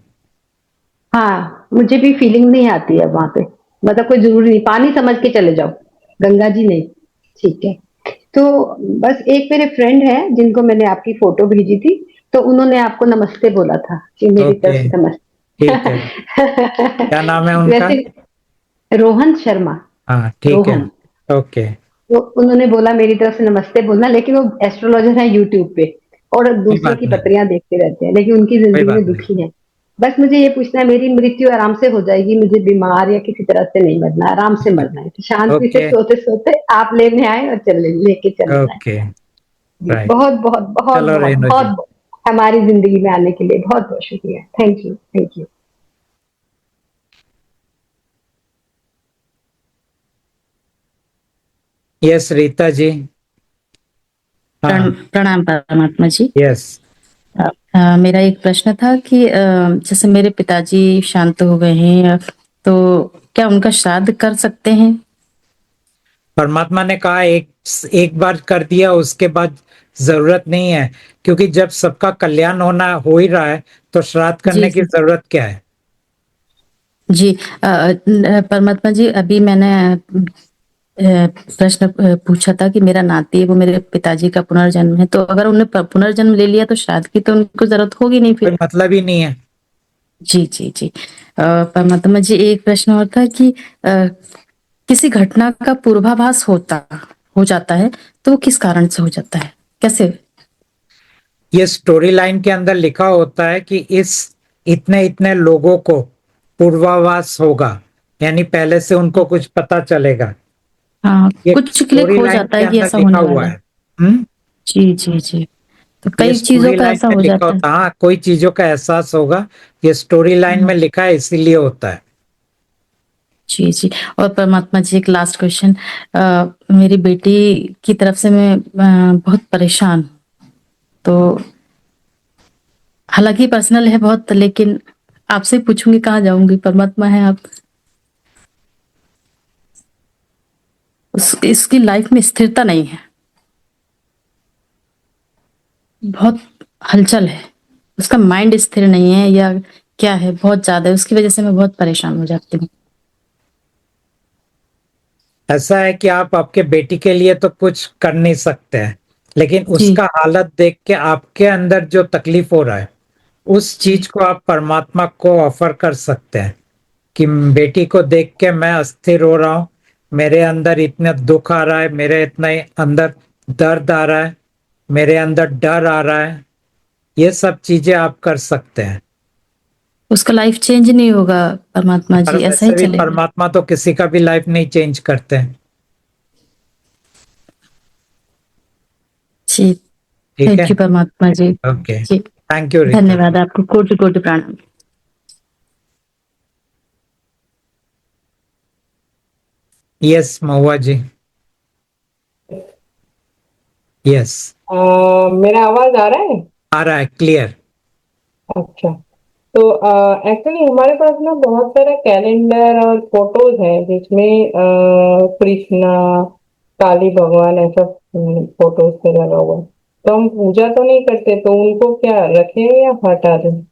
S9: हाँ, मुझे भी फीलिंग नहीं आती है वहां पे, मतलब कोई जरूरी नहीं, पानी समझ के चले जाओ, गंगा जी नहीं। ठीक है। तो बस एक मेरे फ्रेंड है जिनको मैंने आपकी फोटो भेजी थी, तो उन्होंने आपको नमस्ते बोला था कि मेरी तरफ
S1: ओके,
S9: से
S1: ठीक है।
S9: नमस्ते।
S1: क्या नाम है उनका?
S9: वैसे रोहन शर्मा।
S1: हाँ, ठीक है।
S9: रोहन।
S1: ओके।
S9: तो उन्होंने बोला मेरी तरफ से नमस्ते बोलना, लेकिन वो एस्ट्रोलॉजर है यूट्यूब पे, और
S1: कोई
S9: दूसरों
S1: बात
S9: की
S1: नहीं,
S9: पत्रियां देखते रहते हैं, लेकिन उनकी
S1: कोई
S9: जिंदगी में
S1: बात नहीं।
S9: दुखी है। बस मुझे ये पूछना है, मेरी मृत्यु आराम से हो जाएगी, मुझे बीमार या किसी तरह से नहीं मरना, आराम से मरना है, तो शांति से
S1: ओके।
S9: सोते सोते आप लेने आए और लेके चले जाए।
S1: ओके।
S9: जी,
S1: राइट।
S9: बहुत बहुत बहुत
S1: चलो
S9: बहुत
S1: रेणु जी।
S9: बहुत हमारी जिंदगी में आने के लिए बहुत बहुत शुक्रिया। Thank you, thank you.
S1: Yes Rita ji. हाँ
S3: प्रणाम परमात्मा जी।
S1: यस।
S3: मेरा एक प्रश्न था कि जैसे मेरे पिताजी शांत हो गए हैं, तो क्या उनका श्राद्ध कर सकते हैं?
S1: परमात्मा ने कहा एक एक बार कर दिया, उसके बाद जरूरत नहीं है, क्योंकि जब सबका कल्याण होना हो ही रहा है तो श्राद्ध
S3: जी
S1: करने की
S3: जी
S1: जरूरत क्या है।
S3: जी। परमात्मा जी, अभी मैंने प्रश्न पूछा था कि मेरा नाती है, वो मेरे पिताजी का पुनर्जन्म है, तो अगर उन्हें पुनर्जन्म ले लिया तो श्राद्ध की तो उनको जरूरत होगी नहीं
S1: कोई
S3: फिर।
S1: मतलब ही नहीं है।
S3: जी जी जी। परमात्मा जी, एक प्रश्न और था कि किसी घटना का पूर्वाभास हो जाता है, तो वो किस कारण से हो जाता है, कैसे?
S1: ये स्टोरी लाइन के अंदर लिखा होता है कि इस इतने इतने लोगों को पूर्वाभास होगा, यानी पहले से उनको कुछ पता चलेगा।
S3: हाँ,
S1: ये
S3: कुछ क्लिक
S1: स्टोरी
S3: हो
S1: लाइन
S3: जाता
S1: के
S3: है कि
S1: अंदर
S3: ऐसा
S1: लिखा
S3: होने
S1: हुआ
S3: वाला
S1: है।
S3: है। जी जी जी। तो
S1: ये
S3: कई चीजों
S1: स्टोरी
S3: का
S1: लाइन
S3: ऐसा
S1: में
S3: हो
S1: लिखा
S3: जाता है।
S1: होता है। हाँ, कोई चीजों का एहसास होगा, ये स्टोरी लाइन में लिखा है इसीलिए होता है।
S3: जी जी। और परमात्मा जी, एक लास्ट क्वेश्चन। मेरी बेटी की तरफ से मैं बहुत परेशान हूँ। तो हालांकि पर्सनल है बहुत, लेकिन आपसे पूछूंगी कहाँ जाऊंगी, परमात्मा है आप। इसकी लाइफ में स्थिरता नहीं है, बहुत हलचल है, उसका माइंड स्थिर नहीं है या क्या है, बहुत ज्यादा है, उसकी वजह से मैं बहुत परेशान हो जाती हूँ।
S1: ऐसा है कि आप आपके बेटी के लिए तो कुछ कर नहीं सकते हैं, लेकिन
S3: जी
S1: उसका हालत देख के आपके अंदर जो तकलीफ हो रहा है उस
S3: जी
S1: चीज को आप परमात्मा को ऑफर कर सकते हैं कि बेटी को देख के मैं अस्थिर हो रहा हूँ, मेरे अंदर इतना दुख आ रहा है, मेरे इतना अंदर दर्द आ रहा है, मेरे अंदर डर आ रहा है। ये सब चीजें आप कर सकते हैं।
S3: उसका लाइफ चेंज नहीं होगा परमात्मा
S1: पर
S3: जी, ऐसा ही
S1: वैसे भी
S3: चलेगा।
S1: परमात्मा तो किसी का भी लाइफ नहीं चेंज करते हैं।
S3: जी।
S1: ठीक है।
S3: Thank you Paramatma ji.
S1: Okay,
S3: जी,
S1: थैंक यू रितु।
S3: धन्यवाद आपको, कोटि कोटि प्रणाम।
S1: यस महुआ जी। यस,
S10: मेरा आवाज आ रहा है?
S1: आ रहा है क्लियर।
S10: अच्छा। तो एक्चुअली हमारे पास ना बहुत सारे कैलेंडर और फोटोज हैं जिसमें कृष्णा, काली भगवान ऐसा फोटोज पे लगा हुआ है। तो हम पूजा तो नहीं करते, तो उनको क्या रखें या हटा दें?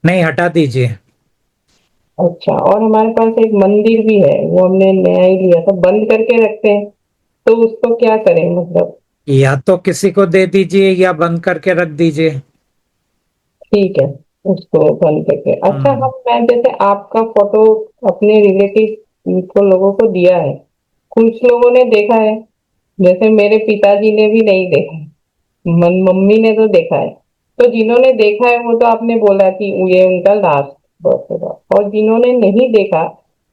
S1: नहीं, हटा दीजिए।
S10: अच्छा। और हमारे पास एक मंदिर भी है, वो हमने नया ही लिया था, बंद करके रखते हैं, तो उसको क्या करें मतलब?
S1: या तो किसी को दे दीजिए या बंद करके रख दीजिए।
S10: ठीक है, उसको बंद करके। अच्छा,
S1: हम्म।
S10: हम मैं जैसे आपका फोटो अपने रिलेटिव को लोगों को दिया है, कुछ लोगों ने देखा है, जैसे मेरे पिताजी ने भी नहीं देखा है, मम्मी ने तो देखा है। तो जिन्होंने देखा है वो तो आपने बोला कि ये उनका लास्ट बर्थ होगा, और जिन्होंने नहीं देखा,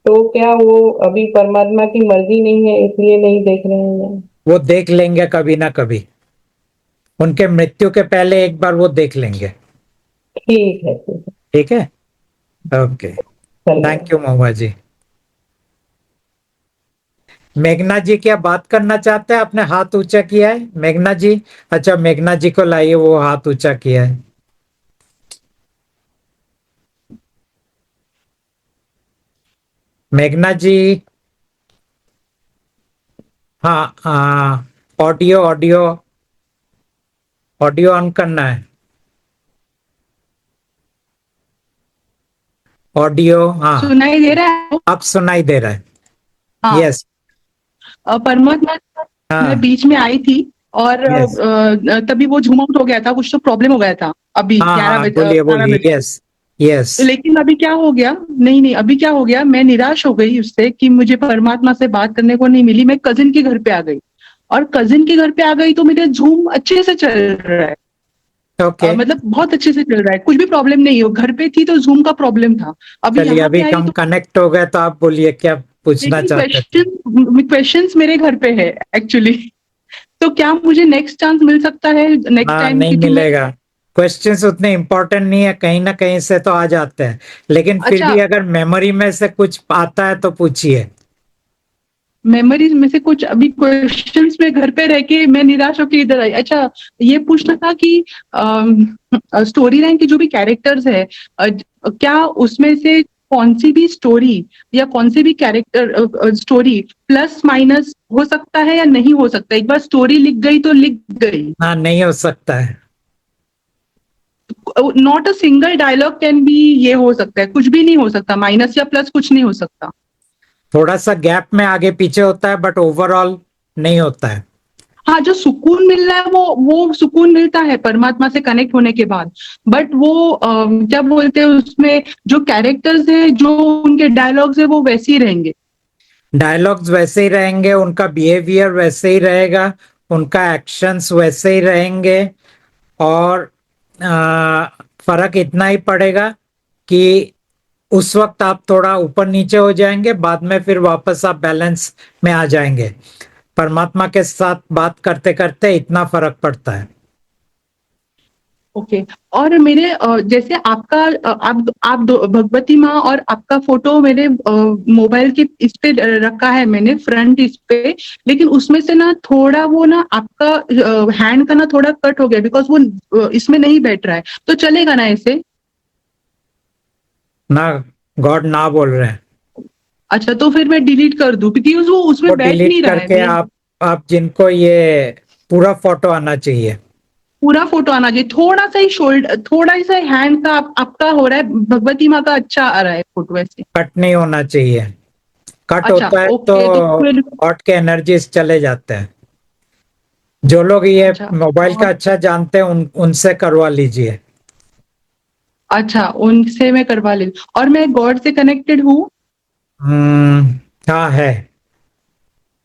S10: तो क्या वो अभी परमात्मा की मर्जी नहीं है इसलिए नहीं देख रहे हैं या?
S1: वो देख लेंगे कभी ना कभी, उनके मृत्यु के पहले एक बार वो देख लेंगे।
S10: ठीक है, ठीक है।
S1: ठीक है, ओके।
S10: धन्यवाद।
S1: थैंक यू महुआ जी। मेघना जी क्या बात करना चाहते हैं? आपने हाथ ऊंचा किया है मेघना जी। अच्छा, मेघना जी को लाइए, वो हाथ ऊंचा किया है। मेघना जी। हाँ हाँ, ऑडियो ऑडियो ऑडियो ऑन करना है। ऑडियो, हाँ।
S11: सुनाई दे रहा है?
S1: अब सुनाई दे रहा है।
S11: हाँ।
S1: यस।
S11: परमात्मा, मैं
S1: हाँ।
S11: बीच में आई थी और
S1: यस।
S11: तभी वो झूम आउट हो गया था, कुछ तो प्रॉब्लम हो गया था अभी
S1: हाँ
S11: 11
S1: हाँ,
S11: बजे,
S1: बोलिए
S11: 12
S1: बोलिए।
S11: बजे।
S1: Yes yes.
S11: लेकिन अभी क्या हो गया, नहीं नहीं, अभी क्या हो गया, मैं निराश हो गई उससे कि मुझे परमात्मा से बात करने को नहीं मिली। मैं कजिन के घर पे आ गई, और कजिन के घर पे आ गई तो मेरा झूम अच्छे से चल रहा है।
S1: ओके,
S11: मतलब बहुत अच्छे से चल रहा है, कुछ भी प्रॉब्लम नहीं हो। घर पे थी तो जूम का प्रॉब्लम था, अभी
S1: चलिए
S11: यहाँ
S1: अभी
S11: पे आई
S1: हम
S11: तो।
S1: कनेक्ट हो गए, तो आप बोलिए क्या पूछना
S11: लेकिन
S1: चाहते थे।
S11: क्वेश्चंस मेरे घर पे है एक्चुअली। तो क्या मुझे नेक्स्ट चांस मिल सकता है नेक्स्ट
S1: हाँ,
S11: टाइम,
S1: नहीं
S11: क्योंकि मैं।
S1: मिलेगा। क्वेश्चंस उतने इम्पोर्टेंट नहीं है, कहीं ना कहीं से तो आ जाते हैं, लेकिन फिर
S11: अच्छा,
S1: भी अगर मेमोरी में से कुछ आता है तो पूछिए।
S11: मेमोरीज में से कुछ अभी क्वेश्चंस में घर पे रह के मैं निराश होकर इधर आई। अच्छा, ये पूछना था कि स्टोरी लाइन के जो भी कैरेक्टर्स है, क्या उसमें से कौन सी भी स्टोरी या कौन सी भी कैरेक्टर स्टोरी प्लस माइनस हो सकता है या नहीं हो सकता? एक बार स्टोरी लिख गई तो लिख गई,
S1: हाँ, नहीं हो सकता है।
S11: Not a single dialogue can be, ये हो सकता है, कुछ भी नहीं हो सकता, माइनस या प्लस कुछ नहीं हो सकता।
S1: थोड़ा सा गैप में आगे पीछे होता है, बट ओवरऑल नहीं होता है।
S11: हाँ, जो सुकून मिल रहा है वो सुकून मिलता है परमात्मा से कनेक्ट होने के बाद, बट वो क्या बोलते हैं, उसमें जो कैरेक्टर्स है, जो उनके डायलॉग्स है, वो वैसे ही रहेंगे।
S1: डायलॉग्स वैसे ही रहेंगे, उनका बिहेवियर वैसे ही रहेगा, उनका एक्शंस वैसे ही रहेंगे, और फर्क इतना ही पड़ेगा कि उस वक्त आप थोड़ा ऊपर नीचे हो जाएंगे, बाद में फिर वापस आप बैलेंस में आ जाएंगे। परमात्मा के साथ बात करते करते इतना फर्क पड़ता है।
S11: ओके। और मेरे जैसे आपका आप भगवती माँ और आपका फोटो मेरे मोबाइल के इस पे रखा है मैंने, फ्रंट इस पे, लेकिन उसमें से ना थोड़ा वो ना आपका हैंड का ना थोड़ा कट हो गया, बिकॉज वो इसमें नहीं बैठ रहा है, तो चलेगा ना ऐसे?
S1: ना, गॉड ना बोल रहे हैं।
S11: अच्छा, तो फिर मैं डिलीट कर दूं, क्योंकि वो
S1: वो
S11: उसमें बैठ
S1: डिलीट
S11: नहीं रहा
S1: करके
S11: है।
S1: आप जिनको ये पूरा फोटो आना चाहिए,
S11: पूरा फोटो आना चाहिए, थोड़ा सा ही शोल्डर, थोड़ा सा हैंड का आपका हो रहा है, भगवती माँ का अच्छा आ रहा है फोटो ऐसे।
S1: कट नहीं होना चाहिए। कट
S11: अच्छा,
S1: होता है
S11: ओके, तो
S1: तो
S11: फिर
S1: गॉड के एनर्जीज चले जाते हैं। जो लोग ये
S11: अच्छा,
S1: मोबाइल का अच्छा जानते हैं उनसे करवा लीजिए।
S11: अच्छा, उनसे मैं करवा ले। और मैं गॉड से कनेक्टेड हूँ?
S1: हाँ है।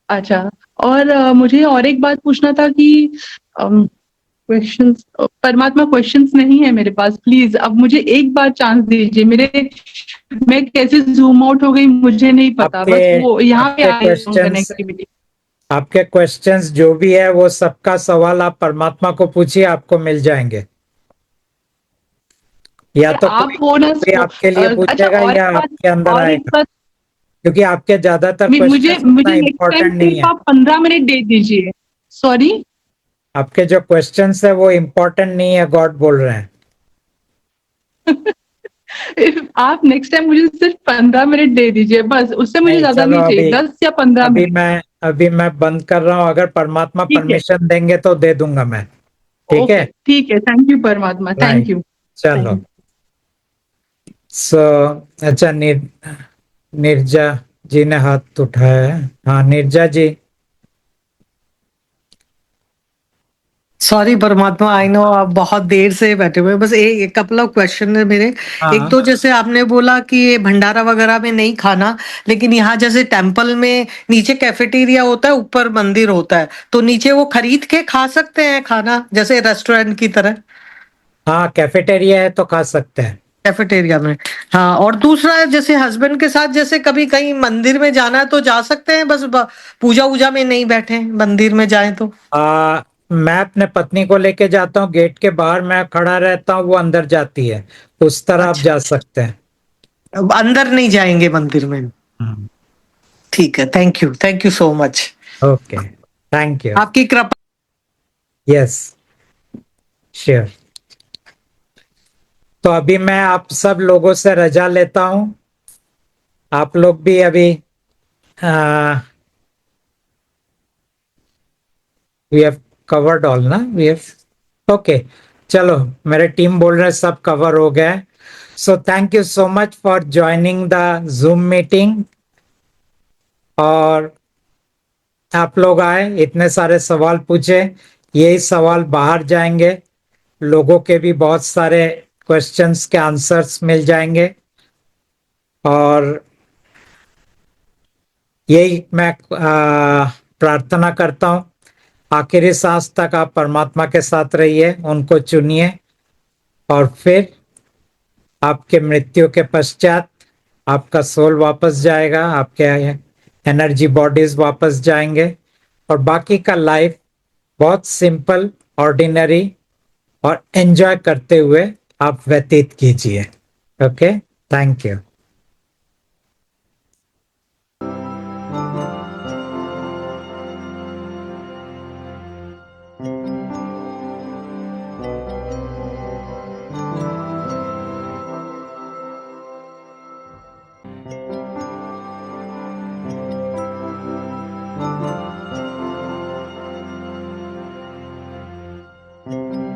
S11: अच्छा। और मुझे और एक बात पूछना था कि क्वेश्चंस, परमात्मा क्वेश्चंस नहीं है मेरे पास, प्लीज अब मुझे एक बार चांस दीजिए। मैं कैसे जूम आउट हो गई मुझे नहीं पता, बस वो यहाँ पे
S1: आपके
S11: आई हूँ
S1: क्वेश्चंस
S11: कनेक्टिविटी।
S1: आपके क्वेश्चंस जो भी है वो सबका सवाल आप परमात्मा को पूछिए, आपको मिल जाएंगे। या तो
S11: आप हो ना
S1: कोई आपके लिए
S11: अच्छा,
S1: पूछेगा
S11: और
S1: या
S11: एक बात,
S1: आपके अंदर
S11: और एक
S1: आएगा,
S11: बात,
S1: क्योंकि आपके ज्यादातर
S11: मुझे
S1: क्वेश्चंस उतना
S11: मुझे नेक्स्ट टाइम
S1: इम्पोर्टेंट नहीं
S11: सिर्फ
S1: है।
S11: आप 15 मिनट दे दीजिए। सॉरी,
S1: आपके जो क्वेश्चंस है वो इम्पोर्टेंट नहीं है, गॉड बोल रहे हैं।
S11: आप नेक्स्ट टाइम मुझे सिर्फ 15 मिनट दे दीजिए बस, उससे मुझे
S1: नहीं,
S11: ज्यादा
S1: चलो
S11: नहीं चाहिए,
S1: अभी
S11: 10 या 15
S1: अभी
S11: मिनट
S1: मैं अभी मैं बंद कर रहा हूँ। अगर परमात्मा
S11: ठीक है,
S1: परमिशन देंगे तो दे दूंगा मैं। ठीक
S11: ओके,
S1: है,
S11: ठीक है, थैंक यू परमात्मा, थैंक
S1: राइट,
S11: यू।
S1: चलो। सो अच्छा, निर्जा जी ने हाथ उठाया है। हाँ, निर्जा जी।
S12: सॉरी परमात्मा, आई नो आप बहुत देर से बैठे हुए हैं। बस एक कपल ऑफ क्वेश्चन है मेरे। एक
S1: हाँ
S12: तो जैसे आपने बोला कि ये भंडारा वगैरह में नहीं खाना, लेकिन यहाँ जैसे टेम्पल में नीचे कैफेटेरिया होता है, ऊपर मंदिर होता है, तो नीचे वो खरीद के खा सकते हैं खाना जैसे रेस्टोरेंट की तरह?
S1: हाँ, कैफेटेरिया है तो खा सकते हैं।
S12: कैफेटेरिया में। हाँ, और दूसरा जैसे हस्बैंड के साथ जैसे कभी कहीं मंदिर में जाना है तो जा सकते हैं, बस पूजा वूजा में नहीं बैठे, मंदिर में जाए तो?
S1: मैं अपने पत्नी को लेके जाता हूँ, गेट के बाहर मैं खड़ा रहता हूँ, वो अंदर जाती है, उस तरह आप
S12: अच्छा,
S1: जा सकते हैं।
S12: अब अंदर नहीं जाएंगे मंदिर में? ठीक है, thank you so much.
S1: Okay, thank you.
S12: आपकी कृपा।
S1: Yes, sure. तो अभी मैं आप सब लोगों से रजा लेता हूँ। आप लोग भी अभी वी हैव कवर्ड ऑल ना, वी हैव, ओके। चलो, मेरे टीम बोल रहे हैं सब कवर हो गया। So thank you so much for joining the zoom meeting. और आप लोग आए, इतने सारे सवाल पूछे, यही सवाल बाहर जाएंगे, लोगों के भी बहुत सारे क्वेश्चंस के आंसर्स मिल जाएंगे। और यही मैं प्रार्थना करता हूँ, आखिरी सांस तक आप परमात्मा के साथ रहिए, उनको चुनिए, और फिर आपके मृत्यु के पश्चात आपका सोल वापस जाएगा, आपके एनर्जी बॉडीज वापस जाएंगे, और बाकी का लाइफ बहुत सिंपल, ऑर्डिनरी और एंजॉय करते हुए आप व्यतीत कीजिए। Okay, thank you.
S13: Thank you.